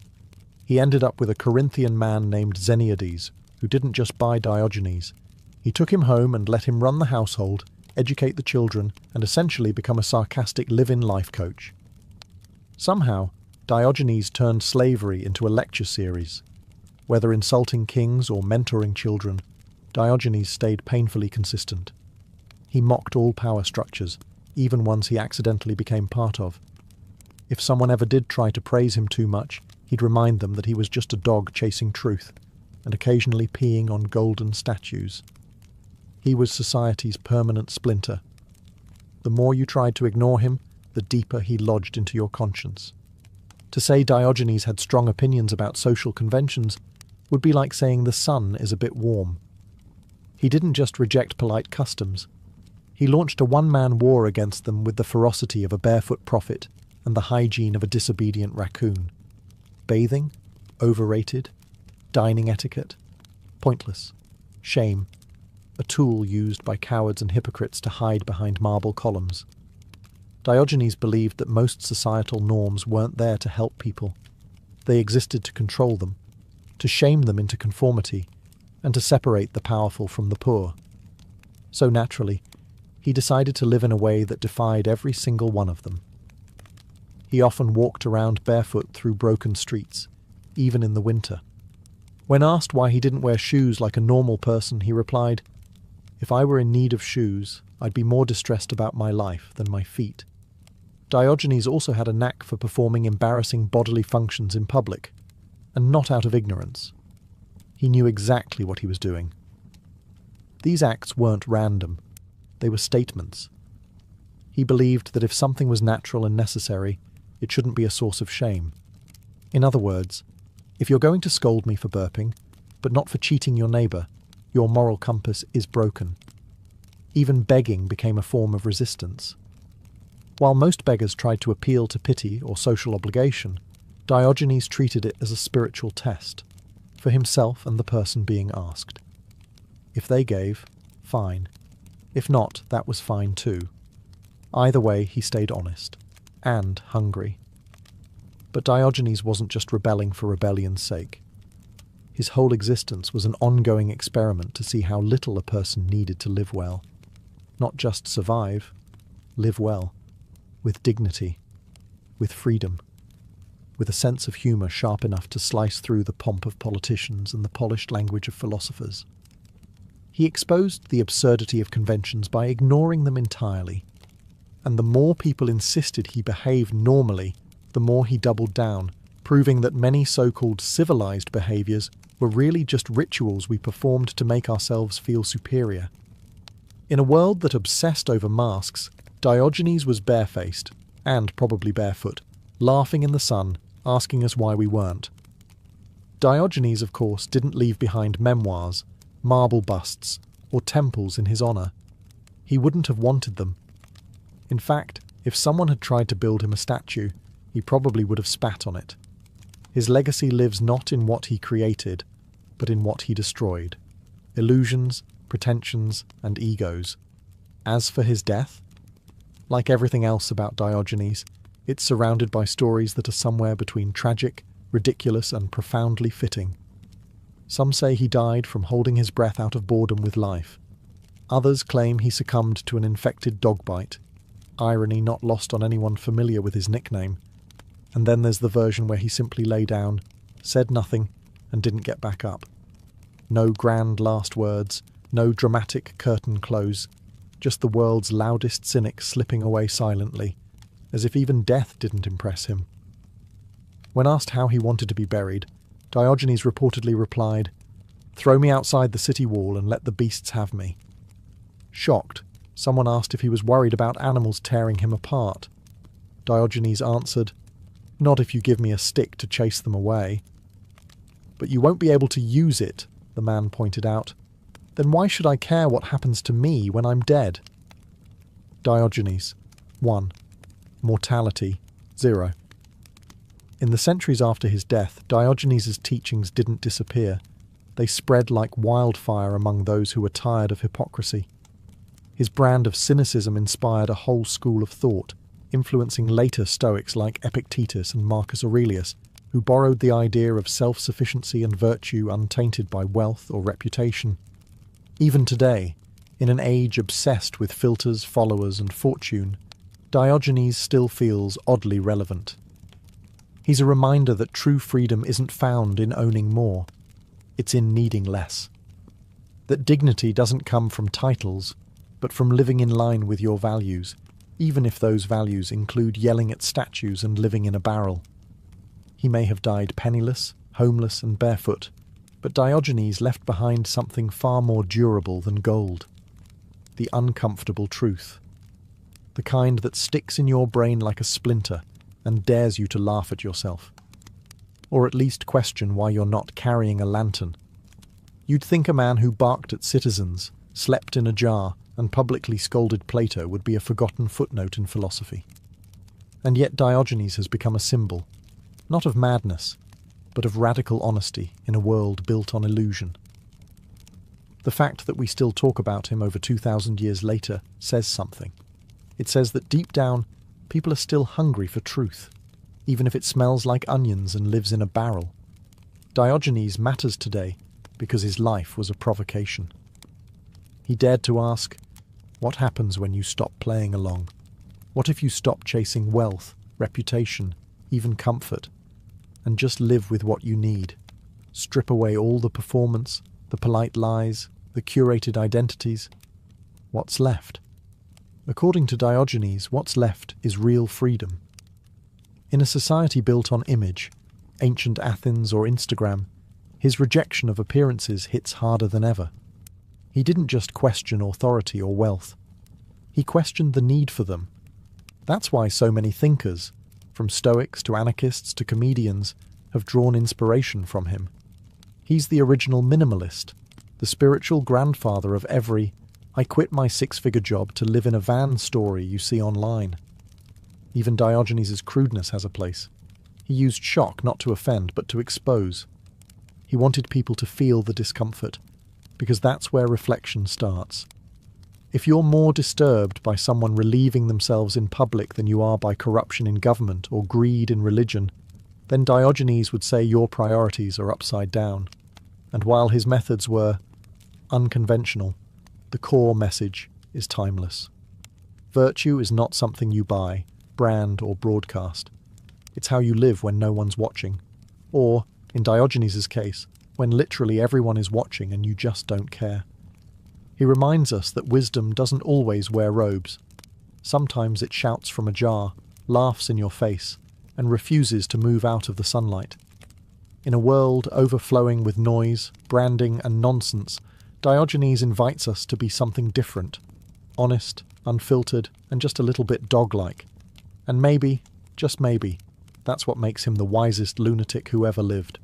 He ended up with a Corinthian man named Xeniades, who didn't just buy Diogenes. He took him home and let him run the household, educate the children, and essentially become a sarcastic live-in life coach. Somehow, Diogenes turned slavery into a lecture series. Whether insulting kings or mentoring children, Diogenes stayed painfully consistent. He mocked all power structures, even ones he accidentally became part of. If someone ever did try to praise him too much, he'd remind them that he was just a dog chasing truth, and occasionally peeing on golden statues. He was society's permanent splinter. The more you tried to ignore him, the deeper he lodged into your conscience. To say Diogenes had strong opinions about social conventions would be like saying the sun is a bit warm. He didn't just reject polite customs. He launched a one-man war against them with the ferocity of a barefoot prophet and the hygiene of a disobedient raccoon. Bathing? Overrated? Dining etiquette? Pointless. Shame. a tool used by cowards and hypocrites to hide behind marble columns. Diogenes believed that most societal norms weren't there to help people. They existed to control them, to shame them into conformity, and to separate the powerful from the poor. So naturally, he decided to live in a way that defied every single one of them. He often walked around barefoot through broken streets, even in the winter. When asked why he didn't wear shoes like a normal person, he replied, "If I were in need of shoes, I'd be more distressed about my life than my feet." Diogenes also had a knack for performing embarrassing bodily functions in public, and not out of ignorance. He knew exactly what he was doing. These acts weren't random, they were statements. He believed that if something was natural and necessary, it shouldn't be a source of shame. In other words, if you're going to scold me for burping, but not for cheating your neighbour, your moral compass is broken. Even begging became a form of resistance. While most beggars tried to appeal to pity or social obligation, Diogenes treated it as a spiritual test, for himself and the person being asked. If they gave, fine. If not, that was fine too. Either way, he stayed honest, and hungry. But Diogenes wasn't just rebelling for rebellion's sake. His whole existence was an ongoing experiment to see how little a person needed to live well. Not just survive, live well, with dignity, with freedom, with a sense of humour sharp enough to slice through the pomp of politicians and the polished language of philosophers. He exposed the absurdity of conventions by ignoring them entirely, and the more people insisted he behave normally, the more he doubled down, proving that many so-called civilized behaviours were really just rituals we performed to make ourselves feel superior. In a world that obsessed over masks, Diogenes was barefaced, and probably barefoot, laughing in the sun, asking us why we weren't. Diogenes, of course, didn't leave behind memoirs, marble busts, or temples in his honour. He wouldn't have wanted them. In fact, if someone had tried to build him a statue, he probably would have spat on it. His legacy lives not in what he created, but in what he destroyed. Illusions, pretensions, and egos. As for his death, like everything else about Diogenes, it's surrounded by stories that are somewhere between tragic, ridiculous, and profoundly fitting. Some say he died from holding his breath out of boredom with life. Others claim he succumbed to an infected dog bite, irony not lost on anyone familiar with his nickname. And then there's the version where he simply lay down, said nothing, and didn't get back up. No grand last words, no dramatic curtain close, just the world's loudest cynic slipping away silently, as if even death didn't impress him. When asked how he wanted to be buried, Diogenes reportedly replied, "Throw me outside the city wall and let the beasts have me." Shocked, someone asked if he was worried about animals tearing him apart. Diogenes answered, "Not if you give me a stick to chase them away." "But you won't be able to use it," the man pointed out. "Then why should I care what happens to me when I'm dead?" Diogenes. 1. Mortality. 0. In the centuries after his death, Diogenes' teachings didn't disappear. They spread like wildfire among those who were tired of hypocrisy. His brand of cynicism inspired a whole school of thought, influencing later Stoics like Epictetus and Marcus Aurelius, who borrowed the idea of self-sufficiency and virtue untainted by wealth or reputation. Even today, in an age obsessed with filters, followers, and fortune, Diogenes still feels oddly relevant. He's a reminder that true freedom isn't found in owning more, it's in needing less. That dignity doesn't come from titles, but from living in line with your values, even if those values include yelling at statues and living in a barrel. He may have died penniless, homeless, and barefoot, but Diogenes left behind something far more durable than gold. The uncomfortable truth. The kind that sticks in your brain like a splinter and dares you to laugh at yourself. Or at least question why you're not carrying a lantern. You'd think a man who barked at citizens, slept in a jar, and publicly scolded Plato would be a forgotten footnote in philosophy. And yet Diogenes has become a symbol, not of madness, but of radical honesty in a world built on illusion. The fact that we still talk about him over 2,000 years later says something. It says that deep down, people are still hungry for truth, even if it smells like onions and lives in a barrel. Diogenes matters today because his life was a provocation. He dared to ask, what happens when you stop playing along? What if you stop chasing wealth, reputation, even comfort, and just live with what you need? Strip away all the performance, the polite lies, the curated identities. What's left? According to Diogenes, what's left is real freedom. In a society built on image, ancient Athens or Instagram, his rejection of appearances hits harder than ever. He didn't just question authority or wealth. He questioned the need for them. That's why so many thinkers, from Stoics to anarchists to comedians, have drawn inspiration from him. He's the original minimalist, the spiritual grandfather of every "I quit my six-figure job to live in a van" story you see online. Even Diogenes' crudeness has a place. He used shock not to offend, but to expose. He wanted people to feel the discomfort, because that's where reflection starts. If you're more disturbed by someone relieving themselves in public than you are by corruption in government or greed in religion, then Diogenes would say your priorities are upside down. And while his methods were unconventional, the core message is timeless. Virtue is not something you buy, brand, or broadcast. It's how you live when no one's watching. Or, in Diogenes' case, when literally everyone is watching and you just don't care. He reminds us that wisdom doesn't always wear robes. Sometimes it shouts from a jar, laughs in your face, and refuses to move out of the sunlight. In a world overflowing with noise, branding, and nonsense, Diogenes invites us to be something different, honest, unfiltered, and just a little bit dog-like. And maybe, just maybe, that's what makes him the wisest lunatic who ever lived.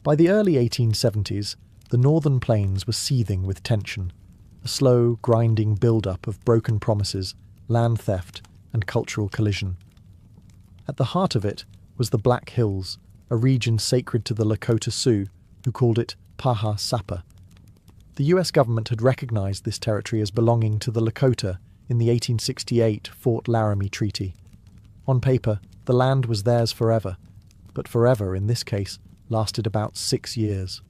By the early 1870s, the northern plains were seething with tension, a slow, grinding build-up of broken promises, land theft, and cultural collision. At the heart of it was the Black Hills, a region sacred to the Lakota Sioux, who called it Paha Sapa. The US government had recognized this territory as belonging to the Lakota in the 1868 Fort Laramie Treaty. On paper, the land was theirs forever, but forever, in this case, lasted about 6 years.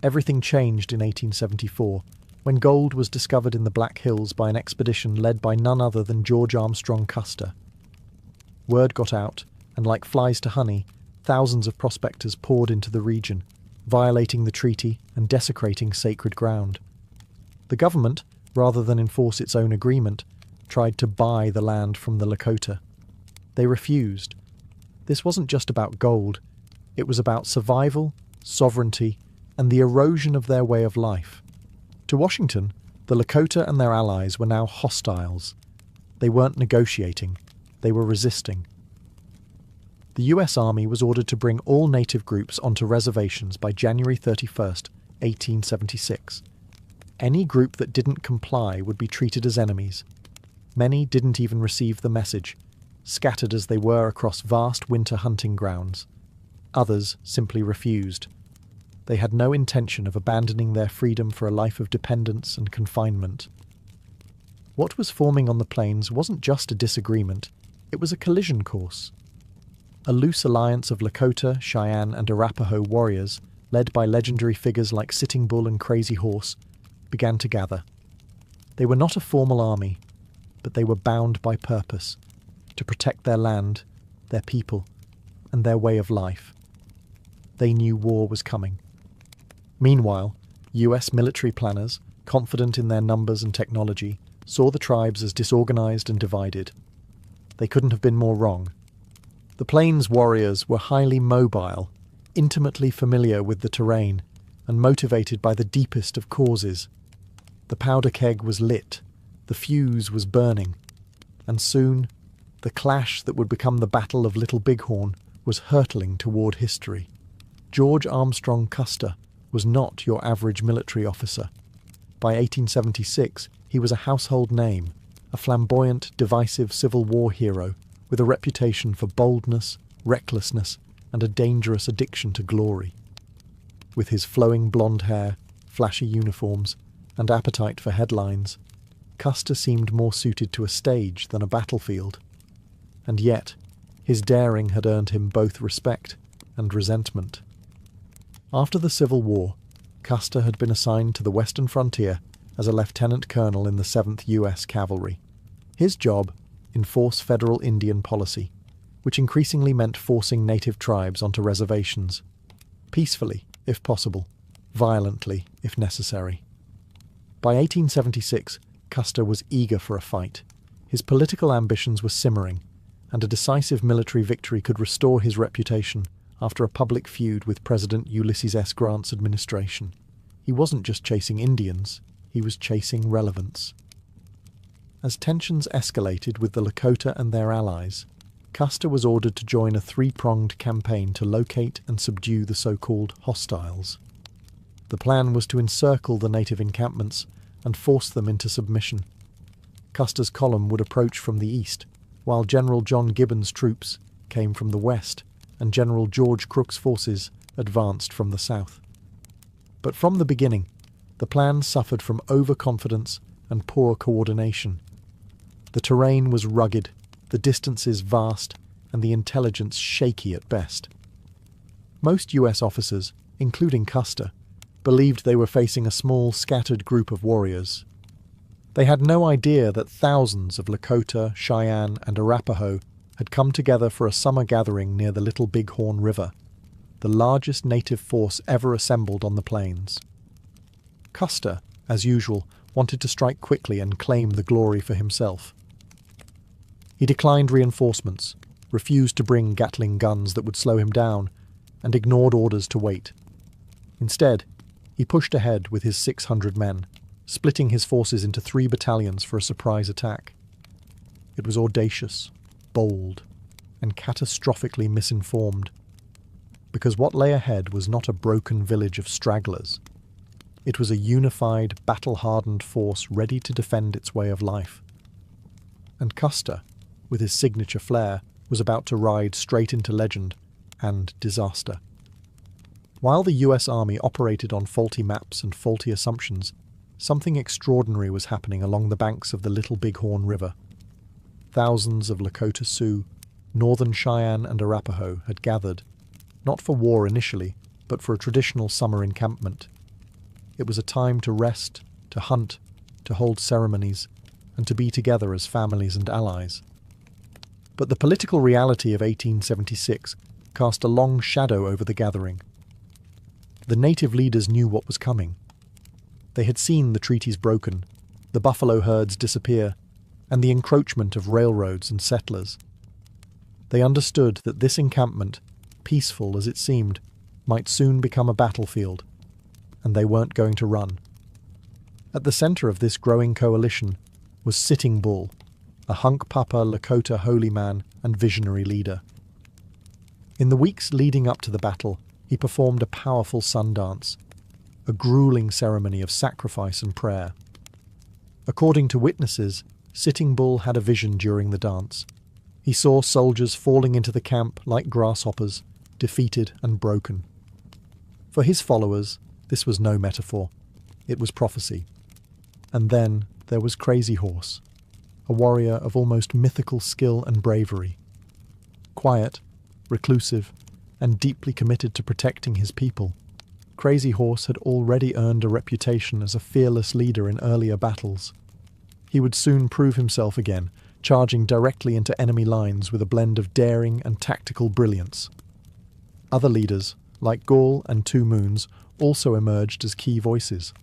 Everything changed in 1874, when gold was discovered in the Black Hills by an expedition led by none other than George Armstrong Custer. Word got out, and like flies to honey, thousands of prospectors poured into the region, violating the treaty and desecrating sacred ground. The government, rather than enforce its own agreement, tried to buy the land from the Lakota. They refused. This wasn't just about gold. It was about survival, sovereignty, and the erosion of their way of life. To Washington, the Lakota and their allies were now hostiles. They weren't negotiating. They were resisting. The US Army was ordered to bring all native groups onto reservations by January 31st, 1876. Any group that didn't comply would be treated as enemies. Many didn't even receive the message, scattered as they were across vast winter hunting grounds. Others simply refused. They had no intention of abandoning their freedom for a life of dependence and confinement. What was forming on the plains wasn't just a disagreement, it was a collision course. A loose alliance of Lakota, Cheyenne, and Arapaho warriors, led by legendary figures like Sitting Bull and Crazy Horse, began to gather. They were not a formal army, but they were bound by purpose, to protect their land, their people, and their way of life. They knew war was coming. Meanwhile, US military planners, confident in their numbers and technology, saw the tribes as disorganized and divided. They couldn't have been more wrong. The Plains warriors were highly mobile, intimately familiar with the terrain, and motivated by the deepest of causes. The powder keg was lit, the fuse was burning, and soon the clash that would become the Battle of Little Bighorn was hurtling toward history. George Armstrong Custer was not your average military officer. By 1876, he was a household name, a flamboyant, divisive Civil War hero with a reputation for boldness, recklessness, and a dangerous addiction to glory. With his flowing blonde hair, flashy uniforms, and appetite for headlines, Custer seemed more suited to a stage than a battlefield. And yet, his daring had earned him both respect and resentment. After the Civil War, Custer had been assigned to the western frontier as a lieutenant colonel in the 7th U.S. Cavalry. His job, enforce federal Indian policy, which increasingly meant forcing native tribes onto reservations, peacefully, if possible, violently, if necessary. By 1876, Custer was eager for a fight. His political ambitions were simmering, and a decisive military victory could restore his reputation after a public feud with President Ulysses S. Grant's administration. He wasn't just chasing Indians, he was chasing relevance. As tensions escalated with the Lakota and their allies, Custer was ordered to join a three-pronged campaign to locate and subdue the so-called hostiles. The plan was to encircle the native encampments and force them into submission. Custer's column would approach from the east, while General John Gibbon's troops came from the west and General George Crook's forces advanced from the south. But from the beginning, the plan suffered from overconfidence and poor coordination. The terrain was rugged, the distances vast, and the intelligence shaky at best. Most US officers, including Custer, believed they were facing a small, scattered group of warriors. They had no idea that thousands of Lakota, Cheyenne, and Arapaho had come together for a summer gathering near the Little Bighorn River, the largest native force ever assembled on the plains. Custer, as usual, wanted to strike quickly and claim the glory for himself. He declined reinforcements, refused to bring Gatling guns that would slow him down, and ignored orders to wait. Instead, he pushed ahead with his 600 men, splitting his forces into 3 battalions for a surprise attack. It was audacious, bold, and catastrophically misinformed, because what lay ahead was not a broken village of stragglers. It was a unified, battle-hardened force ready to defend its way of life. And Custer, with his signature flair, was about to ride straight into legend and disaster. While the US Army operated on faulty maps and faulty assumptions, something extraordinary was happening along the banks of the Little Bighorn River. Thousands of Lakota Sioux, Northern Cheyenne and Arapaho had gathered, not for war initially, but for a traditional summer encampment. It was a time to rest, to hunt, to hold ceremonies, and to be together as families and allies. But the political reality of 1876 cast a long shadow over the gathering. The native leaders knew what was coming. They had seen the treaties broken, the buffalo herds disappear, and the encroachment of railroads and settlers. They understood that this encampment, peaceful as it seemed, might soon become a battlefield, and they weren't going to run. At the center of this growing coalition was Sitting Bull, a hunk-papa Lakota holy man and visionary leader. In the weeks leading up to the battle, he performed a powerful sun dance, a grueling ceremony of sacrifice and prayer. According to witnesses, Sitting Bull had a vision during the dance. He saw soldiers falling into the camp like grasshoppers, defeated and broken. For his followers, this was no metaphor. It was prophecy. And then there was Crazy Horse, a warrior of almost mythical skill and bravery. Quiet, reclusive, and deeply committed to protecting his people, Crazy Horse had already earned a reputation as a fearless leader in earlier battles. He would soon prove himself again, charging directly into enemy lines with a blend of daring and tactical brilliance. Other leaders, like Gall and Two Moons, also emerged as key voices.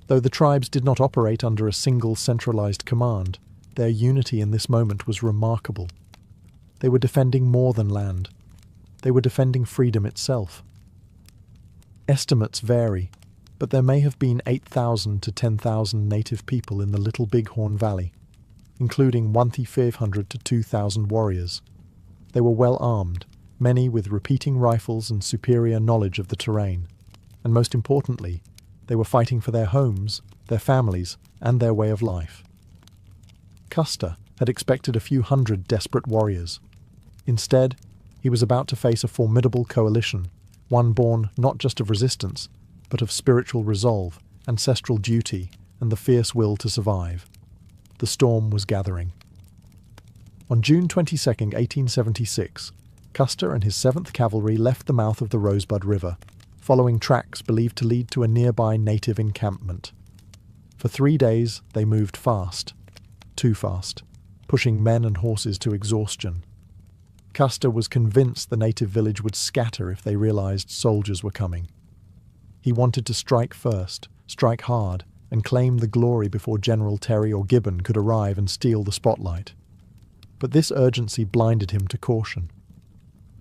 Though the tribes did not operate under a single centralized command, their unity in this moment was remarkable. They were defending more than land. They were defending freedom itself. Estimates vary, but there may have been 8,000 to 10,000 native people in the Little Bighorn Valley, including 1,500 to 2,000 warriors. They were well armed, many with repeating rifles and superior knowledge of the terrain. And most importantly, they were fighting for their homes, their families, and their way of life. Custer had expected a few hundred desperate warriors. Instead, he was about to face a formidable coalition, one born not just of resistance, but of spiritual resolve, ancestral duty, and the fierce will to survive. The storm was gathering. On June 22, 1876, Custer and his 7th Cavalry left the mouth of the Rosebud River, following tracks believed to lead to a nearby native encampment. For 3 days, they moved fast, too fast, pushing men and horses to exhaustion. Custer was convinced the native village would scatter if they realized soldiers were coming. He wanted to strike first, strike hard, and claim the glory before General Terry or Gibbon could arrive and steal the spotlight. But this urgency blinded him to caution.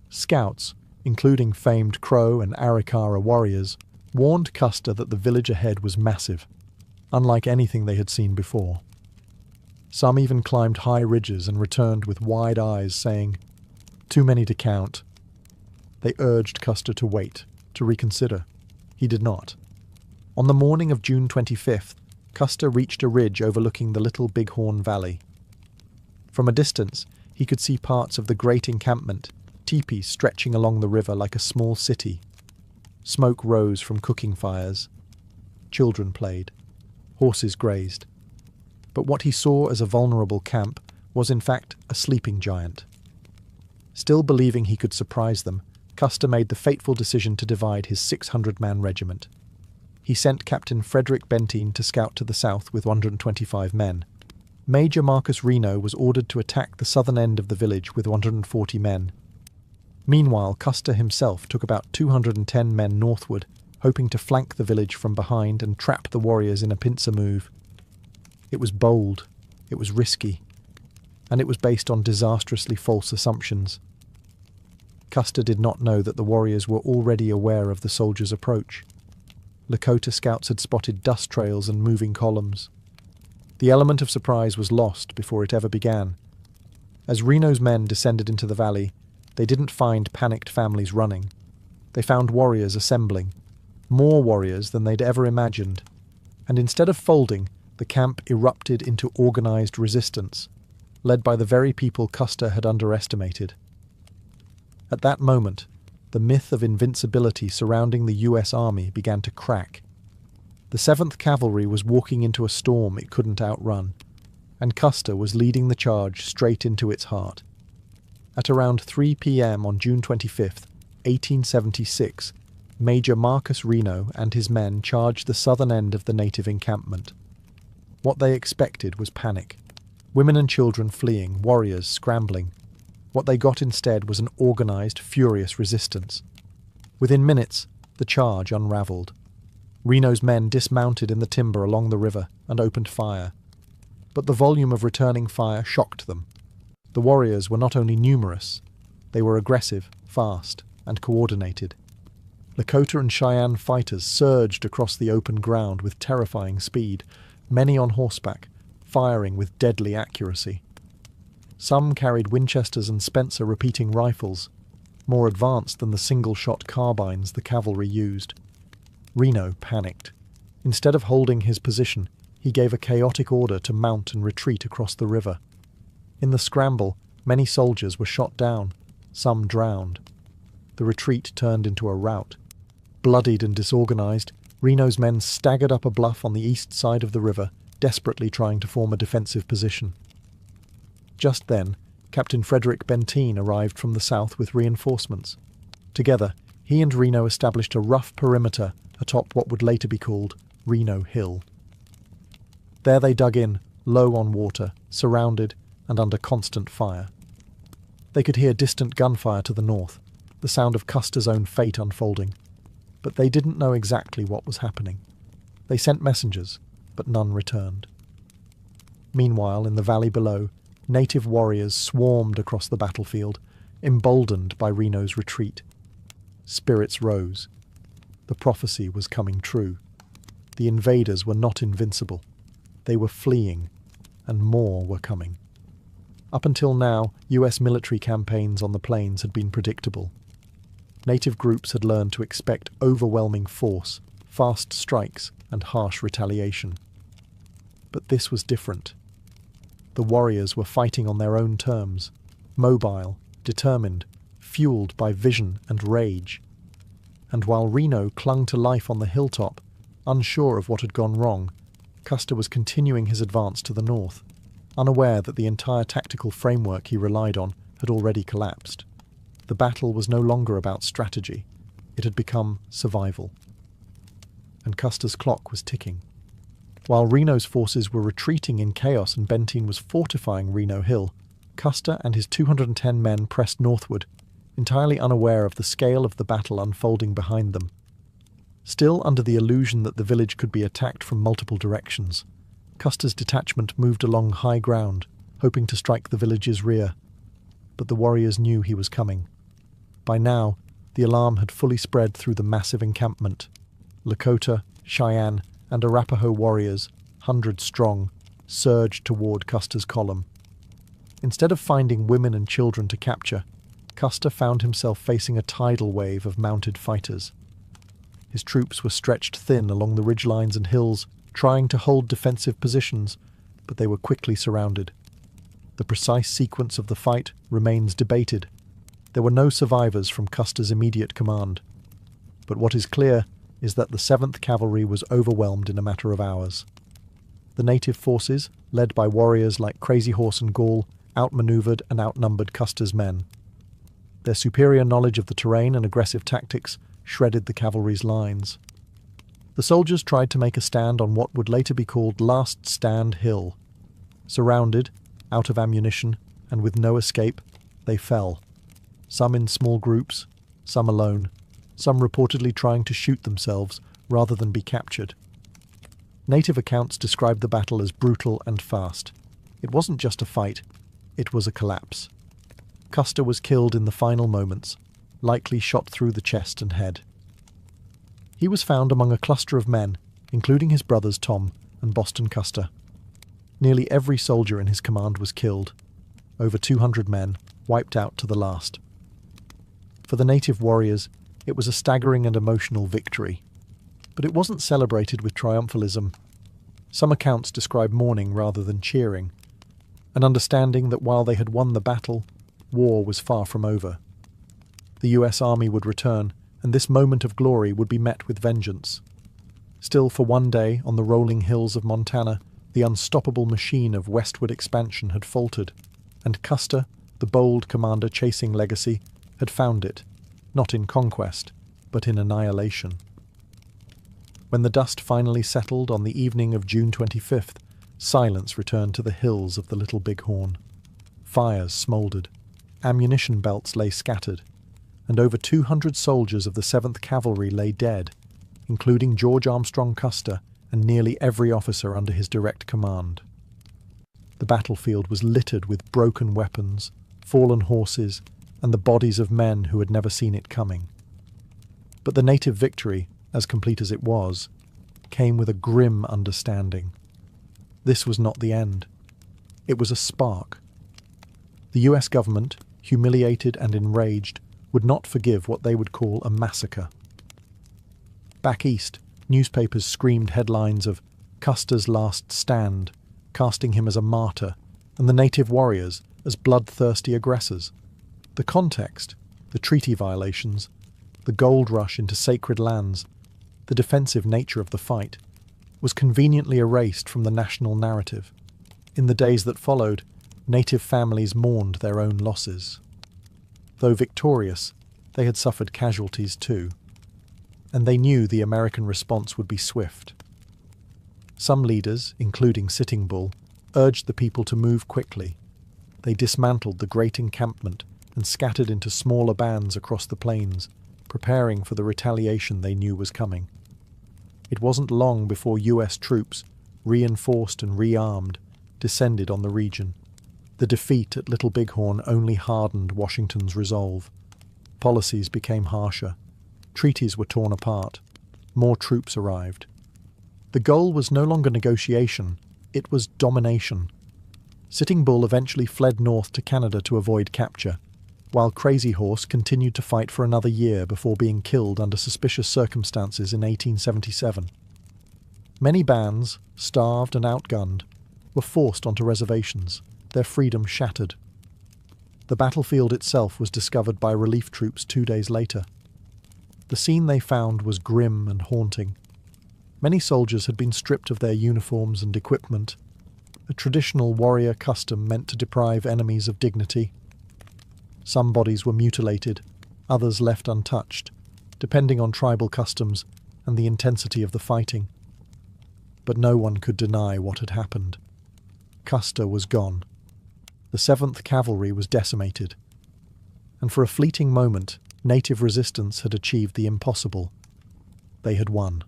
Scouts, including famed Crow and Arikara warriors, warned Custer that the village ahead was massive, unlike anything they had seen before. Some even climbed high ridges and returned with wide eyes, saying, "Too many to count." They urged Custer to wait, to reconsider. He did not. On the morning of June 25th, Custer reached a ridge overlooking the Little Bighorn Valley. From a distance, he could see parts of the great encampment, teepees stretching along the river like a small city. Smoke rose from cooking fires. Children played. Horses grazed. But what he saw as a vulnerable camp was in fact a sleeping giant. Still believing he could surprise them, Custer made the fateful decision to divide his 600-man regiment. He sent Captain Frederick Benteen to scout to the south with 125 men. Major Marcus Reno was ordered to attack the southern end of the village with 140 men. Meanwhile, Custer himself took about 210 men northward, hoping to flank the village from behind and trap the warriors in a pincer move. It was bold, it was risky, and it was based on disastrously false assumptions. Custer did not know that the warriors were already aware of the soldiers' approach. Lakota scouts had spotted dust trails and moving columns. The element of surprise was lost before it ever began. As Reno's men descended into the valley, they didn't find panicked families running. They found warriors assembling, more warriors than they'd ever imagined, and instead of folding, the camp erupted into organized resistance, led by the very people Custer had underestimated. At that moment, the myth of invincibility surrounding the U.S. Army began to crack. The 7th Cavalry was walking into a storm it couldn't outrun, and Custer was leading the charge straight into its heart. At around 3 p.m. on June 25th, 1876, Major Marcus Reno and his men charged the southern end of the native encampment. What they expected was panic. Women and children fleeing, warriors scrambling. What they got instead was an organized, furious resistance. Within minutes, the charge unraveled. Reno's men dismounted in the timber along the river and opened fire. But the volume of returning fire shocked them. The warriors were not only numerous, they were aggressive, fast, and coordinated. Lakota and Cheyenne fighters surged across the open ground with terrifying speed, many on horseback, firing with deadly accuracy. Some carried Winchesters and Spencer repeating rifles, more advanced than the single-shot carbines the cavalry used. Reno panicked. Instead of holding his position, he gave a chaotic order to mount and retreat across the river. In the scramble, many soldiers were shot down, some drowned. The retreat turned into a rout. Bloodied and disorganized, Reno's men staggered up a bluff on the east side of the river, desperately trying to form a defensive position. Just then, Captain Frederick Benteen arrived from the south with reinforcements. Together, he and Reno established a rough perimeter atop what would later be called Reno Hill. There they dug in, low on water, surrounded and under constant fire. They could hear distant gunfire to the north, the sound of Custer's own fate unfolding, but they didn't know exactly what was happening. They sent messengers, but none returned. Meanwhile, in the valley below, native warriors swarmed across the battlefield, emboldened by Reno's retreat. Spirits rose. The prophecy was coming true. The invaders were not invincible. They were fleeing, and more were coming. Up until now, US military campaigns on the plains had been predictable. Native groups had learned to expect overwhelming force, fast strikes, and harsh retaliation. But this was different. The warriors were fighting on their own terms, mobile, determined, fueled by vision and rage. and while Reno clung to life on the hilltop, unsure of what had gone wrong, Custer was continuing his advance to the north, unaware that the entire tactical framework he relied on had already collapsed. The battle was no longer about strategy. It had become survival. And Custer's clock was ticking. While Reno's forces were retreating in chaos and Benteen was fortifying Reno Hill, Custer and his 210 men pressed northward, entirely unaware of the scale of the battle unfolding behind them. Still under the illusion that the village could be attacked from multiple directions, Custer's detachment moved along high ground, hoping to strike the village's rear. But the warriors knew he was coming. By now, the alarm had fully spread through the massive encampment. Lakota, Cheyenne, and Arapaho warriors, hundreds strong, surged toward Custer's column. Instead of finding women and children to capture, Custer found himself facing a tidal wave of mounted fighters. His troops were stretched thin along the ridgelines and hills, trying to hold defensive positions, but they were quickly surrounded. The precise sequence of the fight remains debated. There were no survivors from Custer's immediate command. But what is clear is that the 7th Cavalry was overwhelmed in a matter of hours. The native forces, led by warriors like Crazy Horse and Gall, outmaneuvered and outnumbered Custer's men. Their superior knowledge of the terrain and aggressive tactics shredded the cavalry's lines. The soldiers tried to make a stand on what would later be called Last Stand Hill. Surrounded, out of ammunition, and with no escape, they fell. Some in small groups, some alone, some reportedly trying to shoot themselves rather than be captured. Native accounts described the battle as brutal and fast. It wasn't just a fight, it was a collapse. Custer was killed in the final moments, likely shot through the chest and head. He was found among a cluster of men, including his brothers Tom and Boston Custer. Nearly every soldier in his command was killed, over 200 men, wiped out to the last. For the native warriors, it was a staggering and emotional victory. But it wasn't celebrated with triumphalism. Some accounts describe mourning rather than cheering, an understanding that while they had won the battle, war was far from over. The US Army would return, and this moment of glory would be met with vengeance. Still, for one day, on the rolling hills of Montana, the unstoppable machine of westward expansion had faltered, and Custer, the bold commander chasing legacy, had found it, not in conquest, but in annihilation. When the dust finally settled on the evening of June 25th, silence returned to the hills of the Little Bighorn. Fires smouldered, ammunition belts lay scattered, and over 200 soldiers of the 7th Cavalry lay dead, including George Armstrong Custer and nearly every officer under his direct command. The battlefield was littered with broken weapons, fallen horses, and the bodies of men who had never seen it coming. But the native victory, as complete as it was, came with a grim understanding. This was not the end. It was a spark. The US government, humiliated and enraged, would not forgive what they would call a massacre. Back east, newspapers screamed headlines of Custer's last stand, casting him as a martyr, and the native warriors as bloodthirsty aggressors. The context, the treaty violations, the gold rush into sacred lands, the defensive nature of the fight, was conveniently erased from the national narrative. In the days that followed, native families mourned their own losses. Though victorious, they had suffered casualties too, and they knew the American response would be swift. Some leaders, including Sitting Bull, urged the people to move quickly. They dismantled the great encampment and scattered into smaller bands across the plains, preparing for the retaliation they knew was coming. It wasn't long before US troops, reinforced and rearmed, descended on the region. The defeat at Little Bighorn only hardened Washington's resolve. Policies became harsher. Treaties were torn apart. More troops arrived. The goal was no longer negotiation, it was domination. Sitting Bull eventually fled north to Canada to avoid capture, while Crazy Horse continued to fight for another year before being killed under suspicious circumstances in 1877. Many bands, starved and outgunned, were forced onto reservations, their freedom shattered. The battlefield itself was discovered by relief troops 2 days later. The scene they found was grim and haunting. Many soldiers had been stripped of their uniforms and equipment, a traditional warrior custom meant to deprive enemies of dignity. Some bodies were mutilated, others left untouched, depending on tribal customs and the intensity of the fighting. But no one could deny what had happened. Custer was gone. The 7th Cavalry was decimated. And for a fleeting moment, native resistance had achieved the impossible. They had won.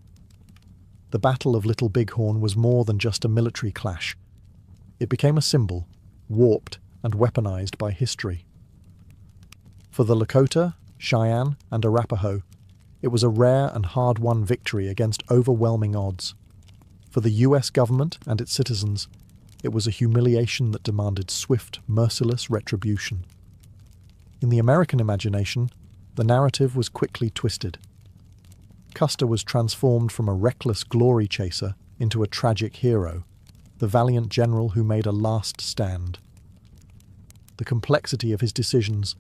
The Battle of Little Bighorn was more than just a military clash. It became a symbol, warped and weaponized by history. For the Lakota, Cheyenne, and Arapaho, it was a rare and hard-won victory against overwhelming odds. For the US government and its citizens, it was a humiliation that demanded swift, merciless retribution. In the American imagination, the narrative was quickly twisted. Custer was transformed from a reckless glory chaser into a tragic hero, the valiant general who made a last stand. The complexity of his decisions,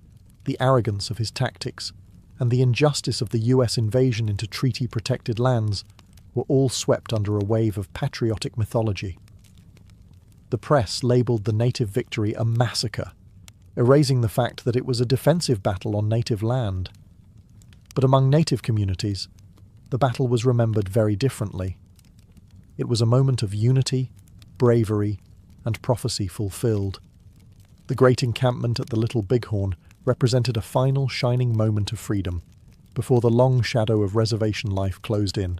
the arrogance of his tactics, and the injustice of the US invasion into treaty-protected lands were all swept under a wave of patriotic mythology. The press labelled the native victory a massacre, erasing the fact that it was a defensive battle on native land. But among native communities, the battle was remembered very differently. It was a moment of unity, bravery, and prophecy fulfilled. The great encampment at the Little Bighorn represented a final shining moment of freedom, before the long shadow of reservation life closed in.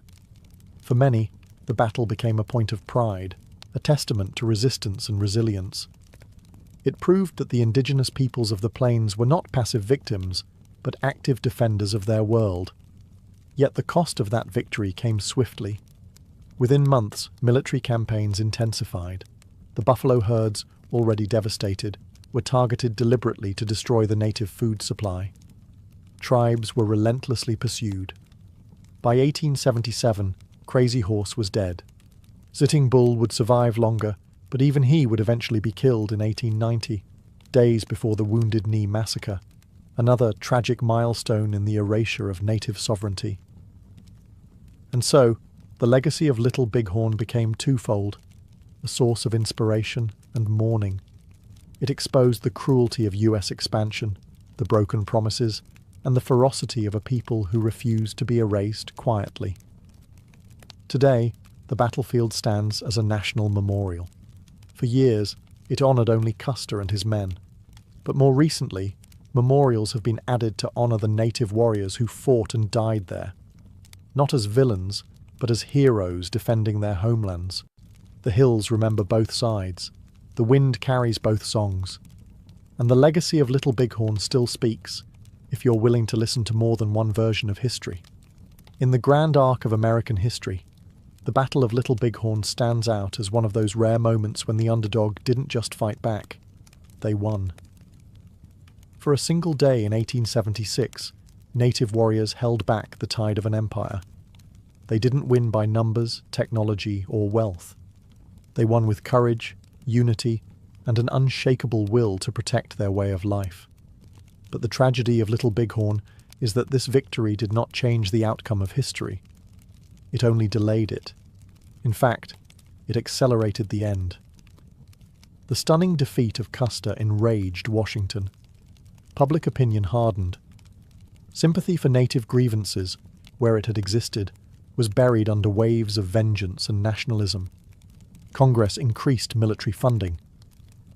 For many, the battle became a point of pride, a testament to resistance and resilience. It proved that the indigenous peoples of the plains were not passive victims, but active defenders of their world. Yet the cost of that victory came swiftly. Within months, military campaigns intensified. The buffalo herds, already devastated, were targeted deliberately to destroy the native food supply. Tribes were relentlessly pursued. By 1877, Crazy Horse was dead. Sitting Bull would survive longer, but even he would eventually be killed in 1890, days before the Wounded Knee Massacre, another tragic milestone in the erasure of native sovereignty. And so, the legacy of Little Bighorn became twofold, a source of inspiration and mourning. It exposed the cruelty of US expansion, the broken promises, and the ferocity of a people who refused to be erased quietly. Today, the battlefield stands as a national memorial. For years, it honoured only Custer and his men. But more recently, memorials have been added to honour the native warriors who fought and died there. Not as villains, but as heroes defending their homelands. The hills remember both sides. The wind carries both songs. And the legacy of Little Bighorn still speaks, if you're willing to listen to more than one version of history. In the grand arc of American history, the Battle of Little Bighorn stands out as one of those rare moments when the underdog didn't just fight back, they won. For a single day in 1876, native warriors held back the tide of an empire. They didn't win by numbers, technology, or wealth. They won with courage, unity, and an unshakable will to protect their way of life. But the tragedy of Little Bighorn is that this victory did not change the outcome of history. It only delayed it. In fact, it accelerated the end. The stunning defeat of Custer enraged Washington. Public opinion hardened. Sympathy for native grievances, where it had existed, was buried under waves of vengeance and nationalism. Congress increased military funding.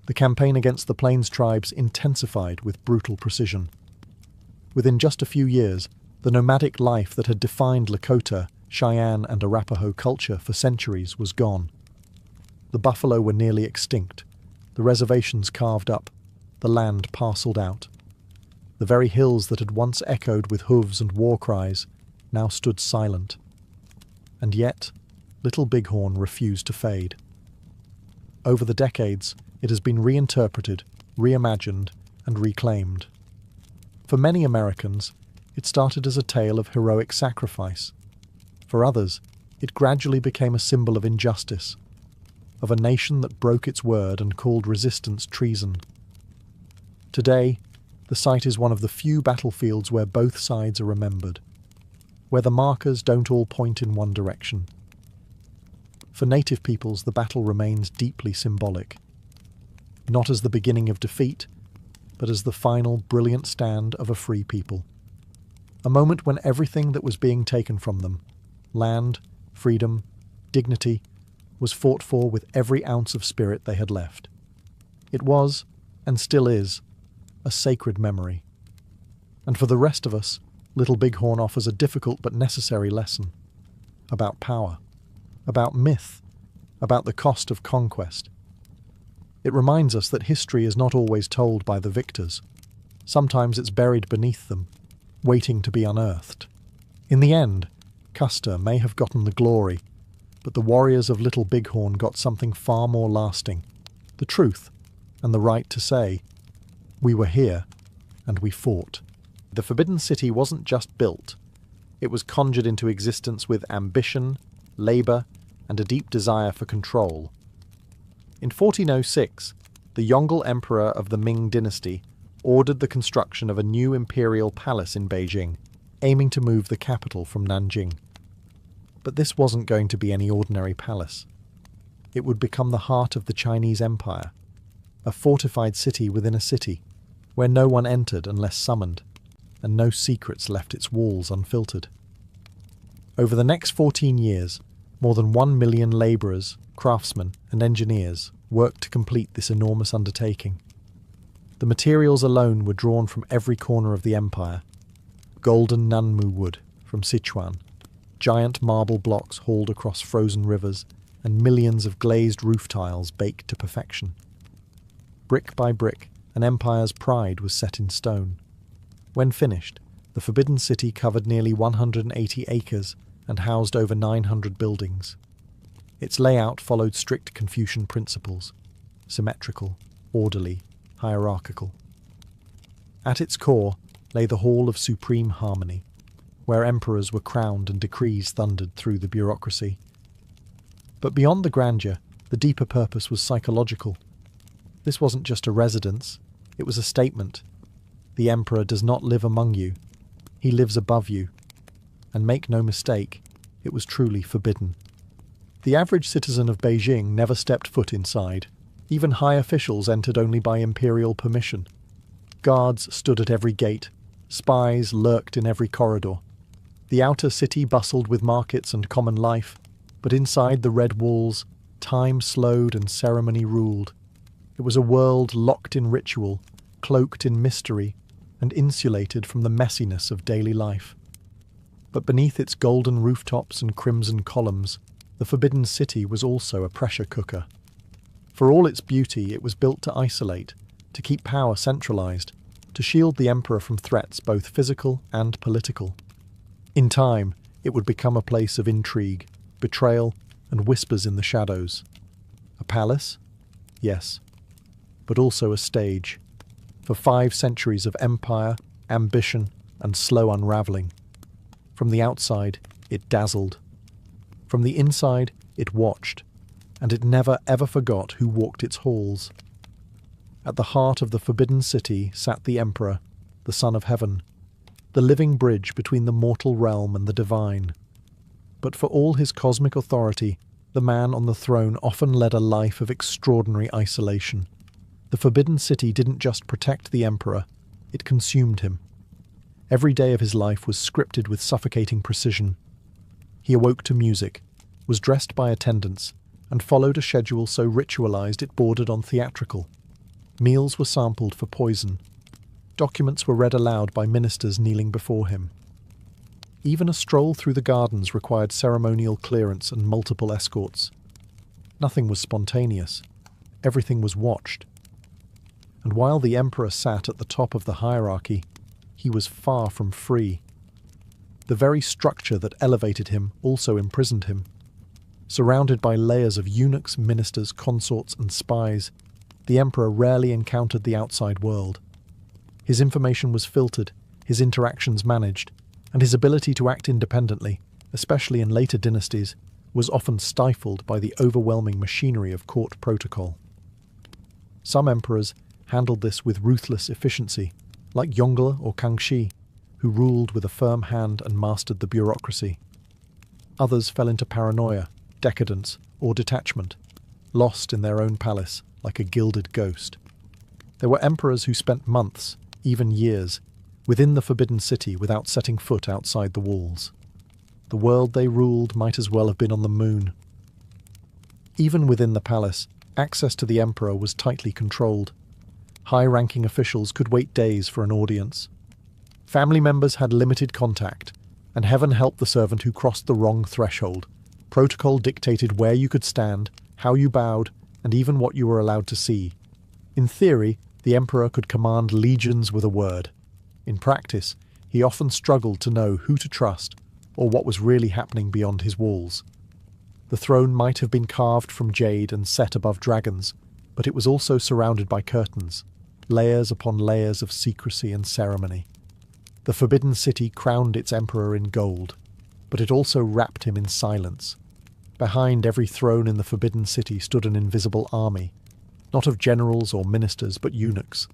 The campaign against the Plains tribes intensified with brutal precision. Within just a few years, the nomadic life that had defined Lakota, Cheyenne, and Arapaho culture for centuries was gone. The buffalo were nearly extinct, the reservations carved up, the land parcelled out. The very hills that had once echoed with hooves and war cries now stood silent. And yet, Little Bighorn refused to fade. Over the decades, it has been reinterpreted, reimagined, and reclaimed. For many Americans, it started as a tale of heroic sacrifice. For others, it gradually became a symbol of injustice, of a nation that broke its word and called resistance treason. Today, the site is one of the few battlefields where both sides are remembered. where the markers don't all point in one direction. For native peoples, the battle remains deeply symbolic, not as the beginning of defeat, but as the final brilliant stand of a free people. A moment when everything that was being taken from them, land, freedom, dignity, was fought for with every ounce of spirit they had left. It was, and still is, a sacred memory. And for the rest of us, Little Bighorn offers a difficult but necessary lesson about power, about myth, about the cost of conquest. It reminds us that history is not always told by the victors. Sometimes it's buried beneath them, waiting to be unearthed. In the end, Custer may have gotten the glory, but the warriors of Little Bighorn got something far more lasting: the truth and the right to say, "We were here, and we fought." The Forbidden City wasn't just built. It was conjured into existence with ambition, labour, and a deep desire for control. In 1406, the Yongle Emperor of the Ming dynasty ordered the construction of a new imperial palace in Beijing, aiming to move the capital from Nanjing. But this wasn't going to be any ordinary palace. It would become the heart of the Chinese Empire, a fortified city within a city, where no one entered unless summoned, and no secrets left its walls unfiltered. Over the next 14 years, more than 1 million labourers, craftsmen, and engineers worked to complete this enormous undertaking. The materials alone were drawn from every corner of the empire: golden Nanmu wood from Sichuan, giant marble blocks hauled across frozen rivers, and millions of glazed roof tiles baked to perfection. Brick by brick, an empire's pride was set in stone. When finished, the Forbidden City covered nearly 180 acres and housed over 900 buildings. Its layout followed strict Confucian principles: symmetrical, orderly, hierarchical. At its core lay the Hall of Supreme Harmony, where emperors were crowned and decrees thundered through the bureaucracy. But beyond the grandeur, the deeper purpose was psychological. This wasn't just a residence, it was a statement. The emperor does not live among you, he lives above you. And make no mistake, it was truly forbidden. The average citizen of Beijing never stepped foot inside. Even high officials entered only by imperial permission. Guards stood at every gate. Spies lurked in every corridor. The outer city bustled with markets and common life, but inside the red walls, time slowed and ceremony ruled. It was a world locked in ritual, cloaked in mystery, and insulated from the messiness of daily life. But beneath its golden rooftops and crimson columns, the Forbidden City was also a pressure cooker. For all its beauty, it was built to isolate, to keep power centralized, to shield the emperor from threats both physical and political. In time, it would become a place of intrigue, betrayal, and whispers in the shadows. A palace? Yes. But also a stage, for 5 centuries of empire, ambition, and slow unravelling. From the outside, it dazzled. From the inside, it watched, and it never ever forgot who walked its halls. At the heart of the Forbidden City sat the Emperor, the Son of Heaven, the living bridge between the mortal realm and the divine. But for all his cosmic authority, the man on the throne often led a life of extraordinary isolation. The Forbidden City didn't just protect the Emperor, it consumed him. Every day of his life was scripted with suffocating precision. He awoke to music, was dressed by attendants, and followed a schedule so ritualized it bordered on theatrical. Meals were sampled for poison. Documents were read aloud by ministers kneeling before him. Even a stroll through the gardens required ceremonial clearance and multiple escorts. Nothing was spontaneous. Everything was watched. And while the emperor sat at the top of the hierarchy, he was far from free. The very structure that elevated him also imprisoned him. Surrounded by layers of eunuchs, ministers, consorts, and spies, the emperor rarely encountered the outside world. His information was filtered, his interactions managed, and his ability to act independently, especially in later dynasties, was often stifled by the overwhelming machinery of court protocol. Some emperors handled this with ruthless efficiency, like Yongle or Kangxi, who ruled with a firm hand and mastered the bureaucracy. Others fell into paranoia, decadence, or detachment, lost in their own palace like a gilded ghost. There were emperors who spent months, even years, within the Forbidden City without setting foot outside the walls. The world they ruled might as well have been on the moon. Even within the palace, access to the emperor was tightly controlled. High-ranking officials could wait days for an audience. Family members had limited contact, and heaven help the servant who crossed the wrong threshold. Protocol dictated where you could stand, how you bowed, and even what you were allowed to see. In theory, the emperor could command legions with a word. In practice, he often struggled to know who to trust or what was really happening beyond his walls. The throne might have been carved from jade and set above dragons, but it was also surrounded by curtains, layers upon layers of secrecy and ceremony. The Forbidden City crowned its emperor in gold, but it also wrapped him in silence. Behind every throne in the Forbidden City stood an invisible army, not of generals or ministers, but eunuchs.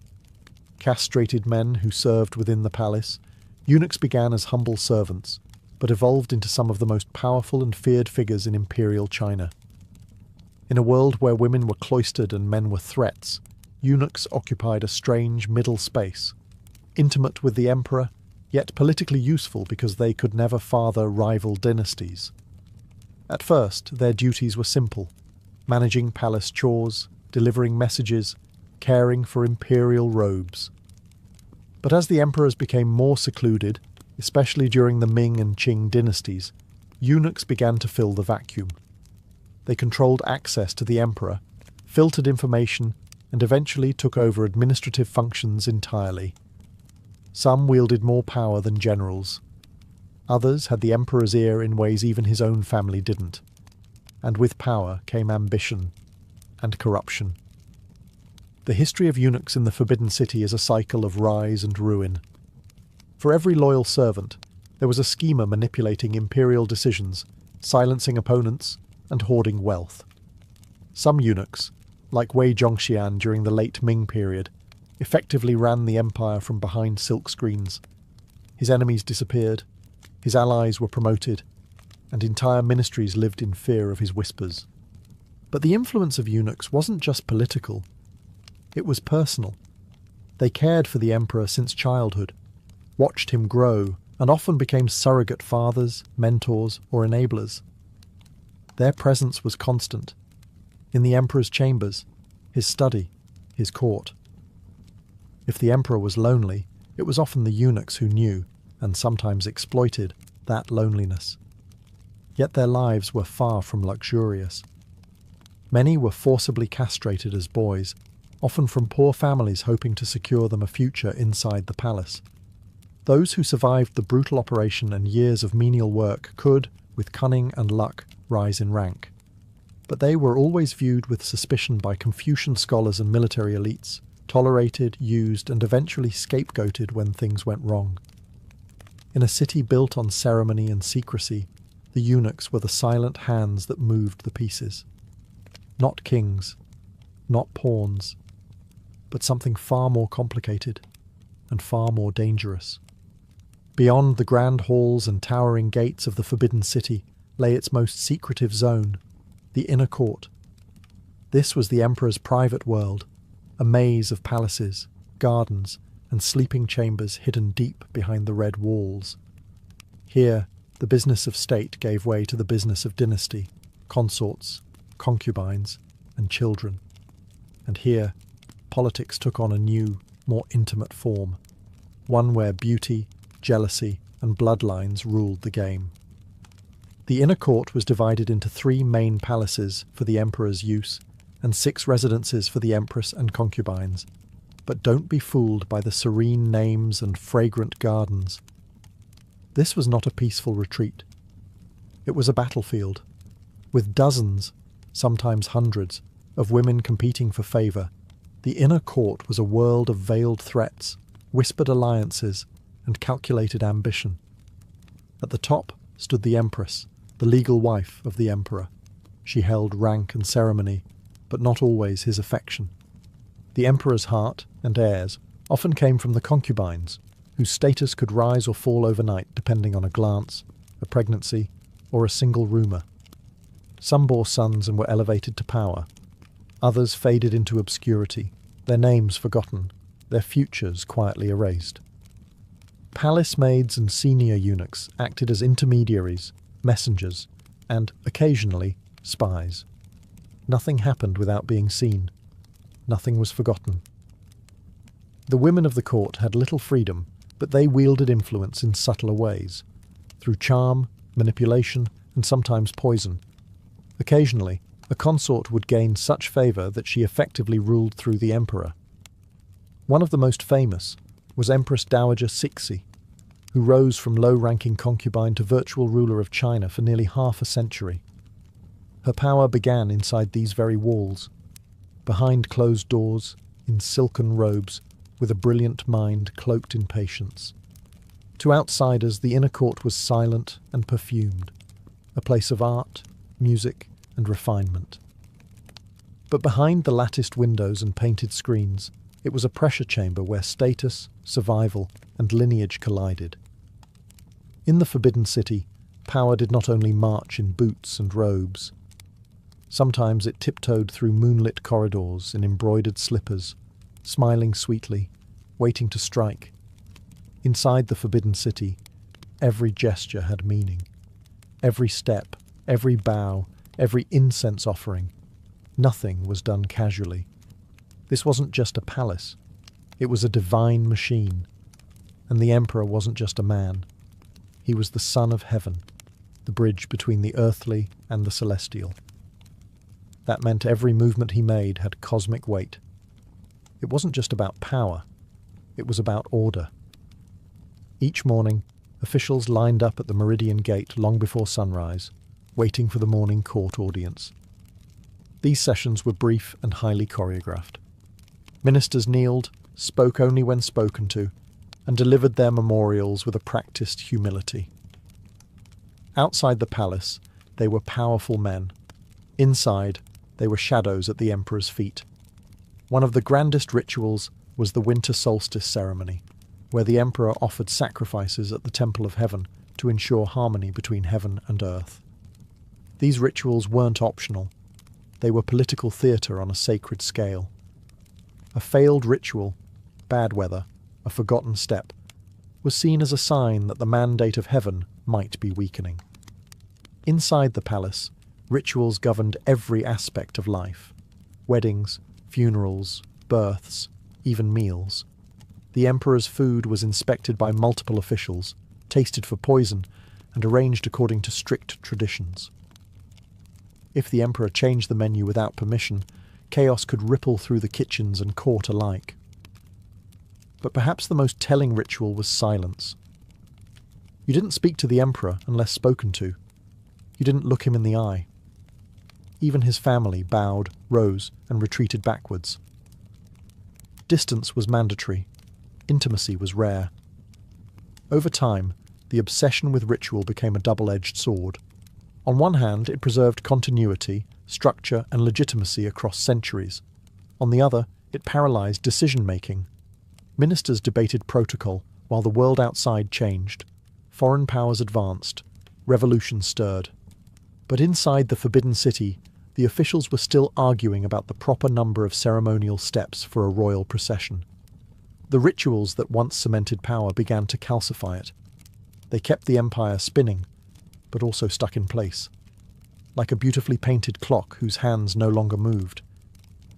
Castrated men who served within the palace, eunuchs began as humble servants, but evolved into some of the most powerful and feared figures in imperial China. In a world where women were cloistered and men were threats, eunuchs occupied a strange middle space, intimate with the emperor, yet politically useful because they could never father rival dynasties. At first, their duties were simple: managing palace chores, delivering messages, caring for imperial robes. But as the emperors became more secluded, especially during the Ming and Qing dynasties, eunuchs began to fill the vacuum. They controlled access to the emperor, filtered information, and eventually took over administrative functions entirely. Some wielded more power than generals. Others had the emperor's ear in ways even his own family didn't. And with power came ambition and corruption. The history of eunuchs in the Forbidden City is a cycle of rise and ruin. For every loyal servant, there was a schemer manipulating imperial decisions, silencing opponents, and hoarding wealth. Some eunuchs, like Wei Zhongxian during the late Ming period, effectively ran the empire from behind silk screens. His enemies disappeared, his allies were promoted, and entire ministries lived in fear of his whispers. But the influence of eunuchs wasn't just political. It was personal. They cared for the emperor since childhood, watched him grow, and often became surrogate fathers, mentors, or enablers. Their presence was constant, in the emperor's chambers, his study, his court. If the emperor was lonely, it was often the eunuchs who knew, and sometimes exploited, that loneliness. Yet their lives were far from luxurious. Many were forcibly castrated as boys, often from poor families hoping to secure them a future inside the palace. Those who survived the brutal operation and years of menial work could, with cunning and luck, rise in rank. But they were always viewed with suspicion by Confucian scholars and military elites, tolerated, used, and eventually scapegoated when things went wrong. In a city built on ceremony and secrecy, the eunuchs were the silent hands that moved the pieces. Not kings, not pawns, but something far more complicated and far more dangerous. Beyond the grand halls and towering gates of the Forbidden City lay its most secretive zone, the inner court. This was the emperor's private world, a maze of palaces, gardens, and sleeping chambers hidden deep behind the red walls. Here, the business of state gave way to the business of dynasty, consorts, concubines, and children. And here, politics took on a new, more intimate form, one where beauty, jealousy, and bloodlines ruled the game. The inner court was divided into 3 main palaces for the emperor's use, and 6 residences for the empress and concubines. But don't be fooled by the serene names and fragrant gardens. This was not a peaceful retreat. It was a battlefield, with dozens, sometimes hundreds, of women competing for favour. The inner court was a world of veiled threats, whispered alliances, and calculated ambition. At the top stood the empress, the legal wife of the emperor. She held rank and ceremony, but not always his affection. The emperor's heart and heirs often came from the concubines, whose status could rise or fall overnight depending on a glance, a pregnancy, or a single rumour. Some bore sons and were elevated to power. Others faded into obscurity, their names forgotten, their futures quietly erased. Palace maids and senior eunuchs acted as intermediaries, messengers, and, occasionally, spies. Nothing happened without being seen. Nothing was forgotten. The women of the court had little freedom, but they wielded influence in subtler ways, through charm, manipulation, and sometimes poison. Occasionally, a consort would gain such favour that she effectively ruled through the emperor. One of the most famous was Empress Dowager Cixi, who rose from low-ranking concubine to virtual ruler of China for nearly half a century. Her power began inside these very walls, behind closed doors, in silken robes, with a brilliant mind cloaked in patience. To outsiders, the inner court was silent and perfumed, a place of art, music, and refinement. But behind the latticed windows and painted screens, it was a pressure chamber where status, survival, and lineage collided. In the Forbidden City, power did not only march in boots and robes. Sometimes it tiptoed through moonlit corridors in embroidered slippers, smiling sweetly, waiting to strike. Inside the Forbidden City, every gesture had meaning. Every step, every bow, every incense offering. Nothing was done casually. This wasn't just a palace. It was a divine machine. And the emperor wasn't just a man. He was the son of heaven, the bridge between the earthly and the celestial. That meant every movement he made had cosmic weight. It wasn't just about power. It was about order. Each morning, officials lined up at the Meridian Gate long before sunrise, waiting for the morning court audience. These sessions were brief and highly choreographed. Ministers kneeled, spoke only when spoken to, and delivered their memorials with a practiced humility. Outside the palace, they were powerful men. Inside, they were shadows at the emperor's feet. One of the grandest rituals was the winter solstice ceremony, where the emperor offered sacrifices at the Temple of Heaven to ensure harmony between heaven and earth. These rituals weren't optional. They were political theatre on a sacred scale. A failed ritual, bad weather, a forgotten step, was seen as a sign that the mandate of heaven might be weakening. Inside the palace, rituals governed every aspect of life. Weddings, funerals, births, even meals. The emperor's food was inspected by multiple officials, tasted for poison, and arranged according to strict traditions. If the emperor changed the menu without permission, chaos could ripple through the kitchens and court alike. But perhaps the most telling ritual was silence. You didn't speak to the emperor unless spoken to. You didn't look him in the eye. Even his family bowed, rose, and retreated backwards. Distance was mandatory. Intimacy was rare. Over time, the obsession with ritual became a double-edged sword. On one hand, it preserved continuity, structure, and legitimacy across centuries. On the other, it paralyzed decision-making. Ministers debated protocol while the world outside changed. Foreign powers advanced. Revolution stirred. But inside the Forbidden City, the officials were still arguing about the proper number of ceremonial steps for a royal procession. The rituals that once cemented power began to calcify it. They kept the empire spinning, but also stuck in place. Like a beautifully painted clock whose hands no longer moved.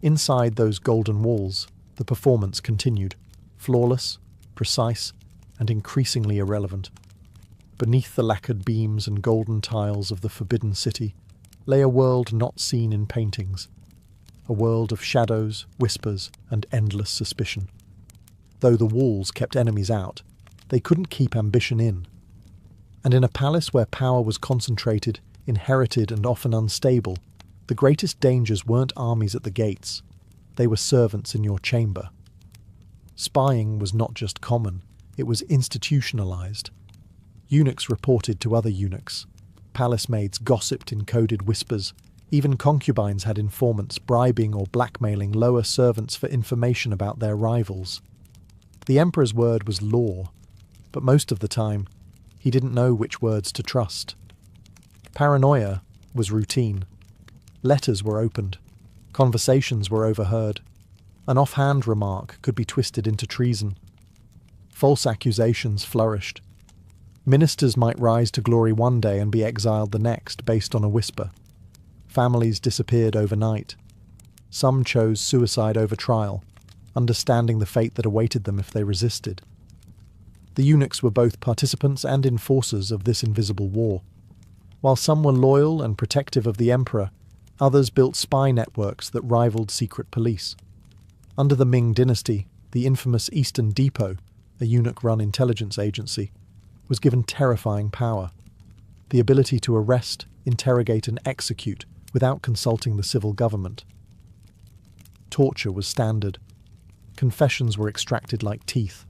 Inside those golden walls, the performance continued, flawless, precise, and increasingly irrelevant. Beneath the lacquered beams and golden tiles of the Forbidden City lay a world not seen in paintings, a world of shadows, whispers, and endless suspicion. Though the walls kept enemies out, they couldn't keep ambition in. And in a palace where power was concentrated, inherited, and often unstable, the greatest dangers weren't armies at the gates. They were servants in your chamber. Spying was not just common, it was institutionalized. Eunuchs reported to other eunuchs. Palace maids gossiped in coded whispers. Even concubines had informants bribing or blackmailing lower servants for information about their rivals. The emperor's word was law, but most of the time, he didn't know which words to trust. Paranoia was routine. Letters were opened. Conversations were overheard. An offhand remark could be twisted into treason. False accusations flourished. Ministers might rise to glory one day and be exiled the next based on a whisper. Families disappeared overnight. Some chose suicide over trial, understanding the fate that awaited them if they resisted. The eunuchs were both participants and enforcers of this invisible war. While some were loyal and protective of the emperor, others built spy networks that rivaled secret police. Under the Ming dynasty, the infamous Eastern Depot, a eunuch-run intelligence agency, was given terrifying power. The ability to arrest, interrogate and execute without consulting the civil government. Torture was standard. Confessions were extracted like teeth.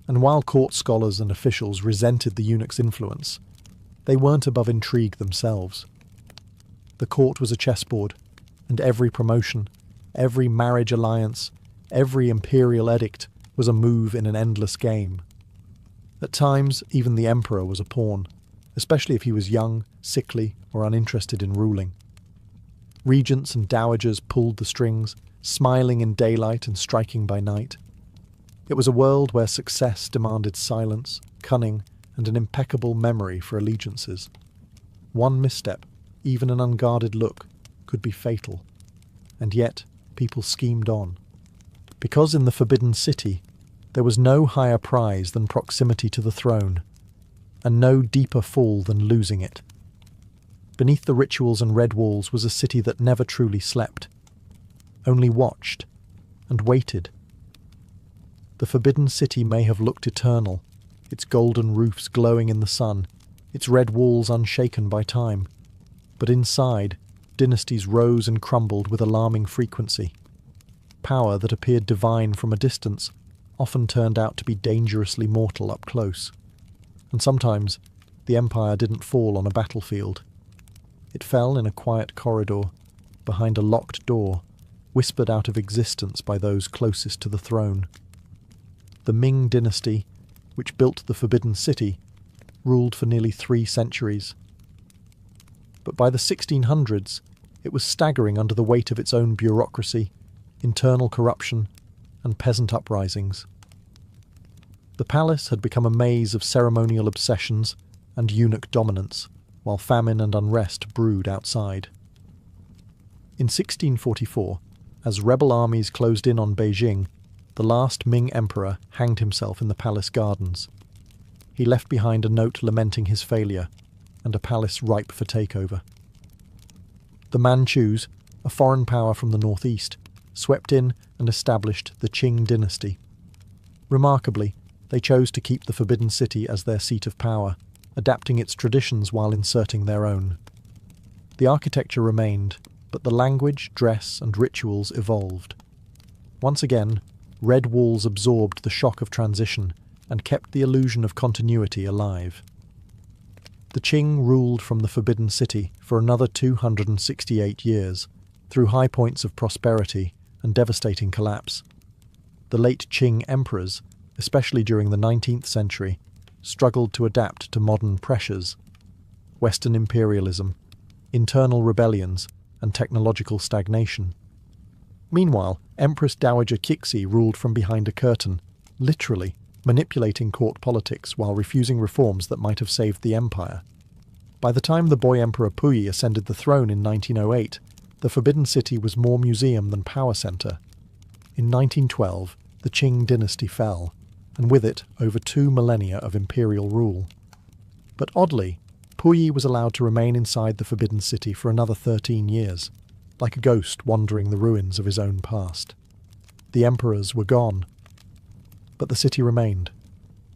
And while court scholars and officials resented the eunuch's influence, they weren't above intrigue themselves. The court was a chessboard, and every promotion, every marriage alliance, every imperial edict was a move in an endless game. At times, even the emperor was a pawn, especially if he was young, sickly, or uninterested in ruling. Regents and dowagers pulled the strings, smiling in daylight and striking by night. It was a world where success demanded silence, cunning, and an impeccable memory for allegiances. One misstep, even an unguarded look, could be fatal. And yet, people schemed on. Because in the Forbidden City, there was no higher prize than proximity to the throne, and no deeper fall than losing it. Beneath the rituals and red walls was a city that never truly slept, only watched and waited. The Forbidden City may have looked eternal, its golden roofs glowing in the sun, its red walls unshaken by time. But inside, dynasties rose and crumbled with alarming frequency. Power that appeared divine from a distance often turned out to be dangerously mortal up close. And sometimes, the empire didn't fall on a battlefield. It fell in a quiet corridor, behind a locked door, whispered out of existence by those closest to the throne. The Ming dynasty, which built the Forbidden City, ruled for nearly 3 centuries. But by the 1600s, it was staggering under the weight of its own bureaucracy, internal corruption, and peasant uprisings. The palace had become a maze of ceremonial obsessions and eunuch dominance, while famine and unrest brewed outside. In 1644, as rebel armies closed in on Beijing, the last Ming emperor hanged himself in the palace gardens. He left behind a note lamenting his failure, and a palace ripe for takeover. The Manchus, a foreign power from the northeast, swept in and established the Qing dynasty. Remarkably, they chose to keep the Forbidden City as their seat of power, adapting its traditions while inserting their own. The architecture remained, but the language, dress, and rituals evolved. Once again, red walls absorbed the shock of transition and kept the illusion of continuity alive. The Qing ruled from the Forbidden City for another 268 years, through high points of prosperity and devastating collapse. The late Qing emperors, especially during the 19th century, struggled to adapt to modern pressures: Western imperialism, internal rebellions, and technological stagnation. Meanwhile, Empress Dowager Cixi ruled from behind a curtain, literally manipulating court politics while refusing reforms that might have saved the empire. By the time the boy Emperor Puyi ascended the throne in 1908, the Forbidden City was more museum than power centre. In 1912, the Qing dynasty fell, and with it over 2 millennia of imperial rule. But oddly, Puyi was allowed to remain inside the Forbidden City for another 13 years, like a ghost wandering the ruins of his own past. The emperors were gone, but the city remained,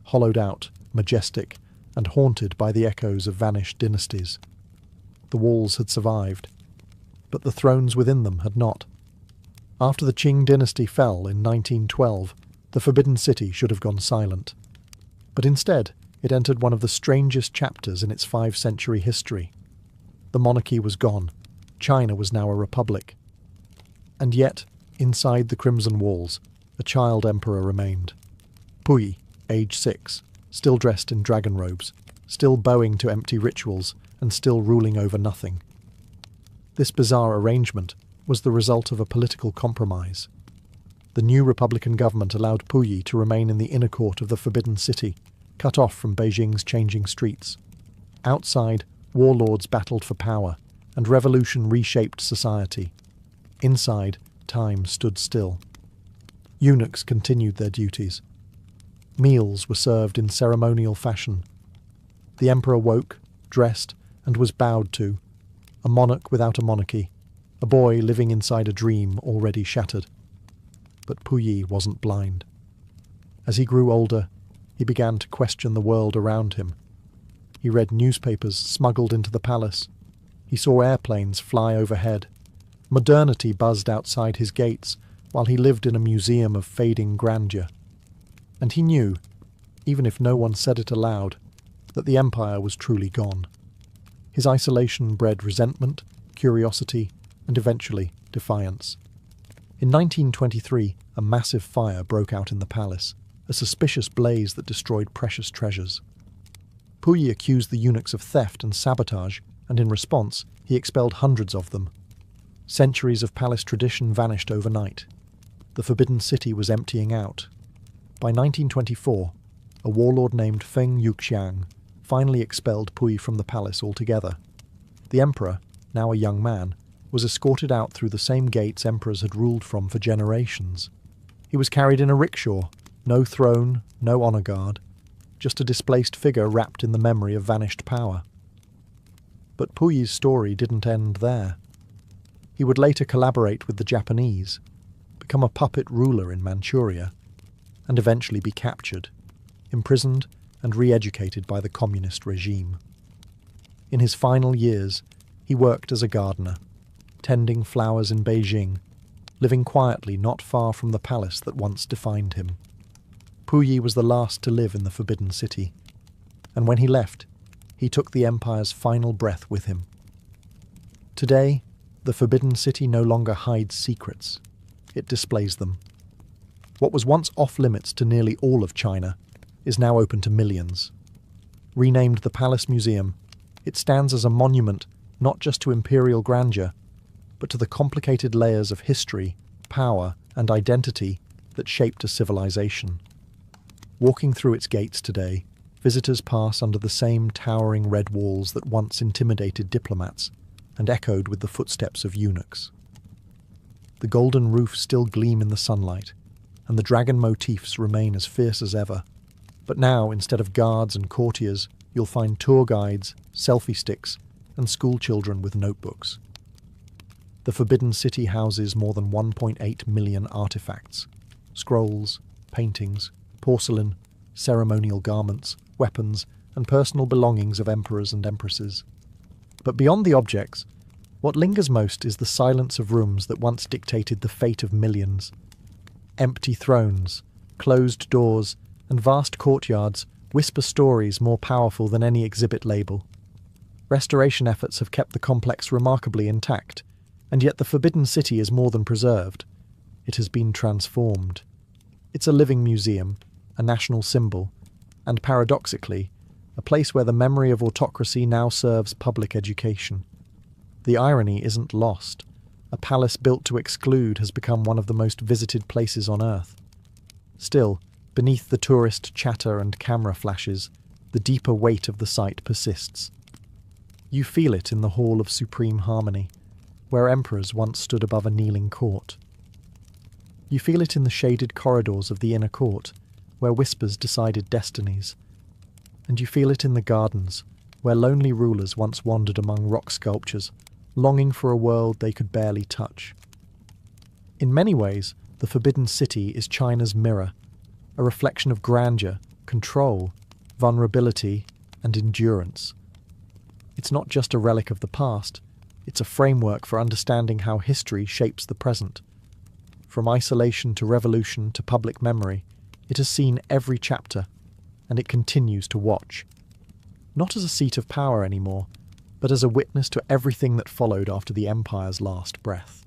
hollowed out, majestic, and haunted by the echoes of vanished dynasties. The walls had survived, but the thrones within them had not. After the Qing dynasty fell in 1912, the Forbidden City should have gone silent. But instead, it entered one of the strangest chapters in its 5-century history. The monarchy was gone. China was now a republic. And yet, inside the Crimson Walls, a child emperor remained. Puyi, age 6, still dressed in dragon robes, still bowing to empty rituals, and still ruling over nothing. This bizarre arrangement was the result of a political compromise. The new Republican government allowed Puyi to remain in the inner court of the Forbidden City, cut off from Beijing's changing streets. Outside, warlords battled for power, and revolution reshaped society. Inside, time stood still. Eunuchs continued their duties. Meals were served in ceremonial fashion. The emperor woke, dressed, and was bowed to, a monarch without a monarchy, a boy living inside a dream already shattered. But Puyi wasn't blind. As he grew older, he began to question the world around him. He read newspapers smuggled into the palace. He saw airplanes fly overhead. Modernity buzzed outside his gates, while he lived in a museum of fading grandeur. And he knew, even if no one said it aloud, that the empire was truly gone. His isolation bred resentment, curiosity, and eventually defiance. In 1923, a massive fire broke out in the palace, a suspicious blaze that destroyed precious treasures. Puyi accused the eunuchs of theft and sabotage, and in response, he expelled hundreds of them. Centuries of palace tradition vanished overnight. The Forbidden City was emptying out. By 1924, a warlord named Feng Yuxiang finally expelled Puyi from the palace altogether. The emperor, now a young man, was escorted out through the same gates emperors had ruled from for generations. He was carried in a rickshaw, no throne, no honor guard, just a displaced figure wrapped in the memory of vanished power. But Puyi's story didn't end there. He would later collaborate with the Japanese, become a puppet ruler in Manchuria, and eventually be captured, imprisoned, and re-educated by the communist regime. In his final years, he worked as a gardener, tending flowers in Beijing, living quietly not far from the palace that once defined him. Puyi was the last to live in the Forbidden City, and when he left, he took the empire's final breath with him. Today, the Forbidden City no longer hides secrets, it displays them. What was once off-limits to nearly all of China is now open to millions. Renamed the Palace Museum, it stands as a monument not just to imperial grandeur, but to the complicated layers of history, power, and identity that shaped a civilization. Walking through its gates today, visitors pass under the same towering red walls that once intimidated diplomats and echoed with the footsteps of eunuchs. The golden roofs still gleam in the sunlight, and the dragon motifs remain as fierce as ever. But now, instead of guards and courtiers, you'll find tour guides, selfie sticks, and schoolchildren with notebooks. The Forbidden City houses more than 1.8 million artifacts, scrolls, paintings, porcelain, ceremonial garments, weapons, and personal belongings of emperors and empresses. But beyond the objects, what lingers most is the silence of rooms that once dictated the fate of millions. Empty thrones, closed doors, and vast courtyards whisper stories more powerful than any exhibit label. Restoration efforts have kept the complex remarkably intact, and yet the Forbidden City is more than preserved. It has been transformed. It's a living museum, a national symbol, and paradoxically, a place where the memory of autocracy now serves public education. The irony isn't lost. A palace built to exclude has become one of the most visited places on Earth. Still, beneath the tourist chatter and camera flashes, the deeper weight of the site persists. You feel it in the Hall of Supreme Harmony, where emperors once stood above a kneeling court. You feel it in the shaded corridors of the inner court, where whispers decided destinies. And you feel it in the gardens, where lonely rulers once wandered among rock sculptures, longing for a world they could barely touch. In many ways, the Forbidden City is China's mirror, a reflection of grandeur, control, vulnerability, and endurance. It's not just a relic of the past, it's a framework for understanding how history shapes the present. From isolation to revolution to public memory, it has seen every chapter, and it continues to watch. Not as a seat of power anymore, but as a witness to everything that followed after the empire's last breath.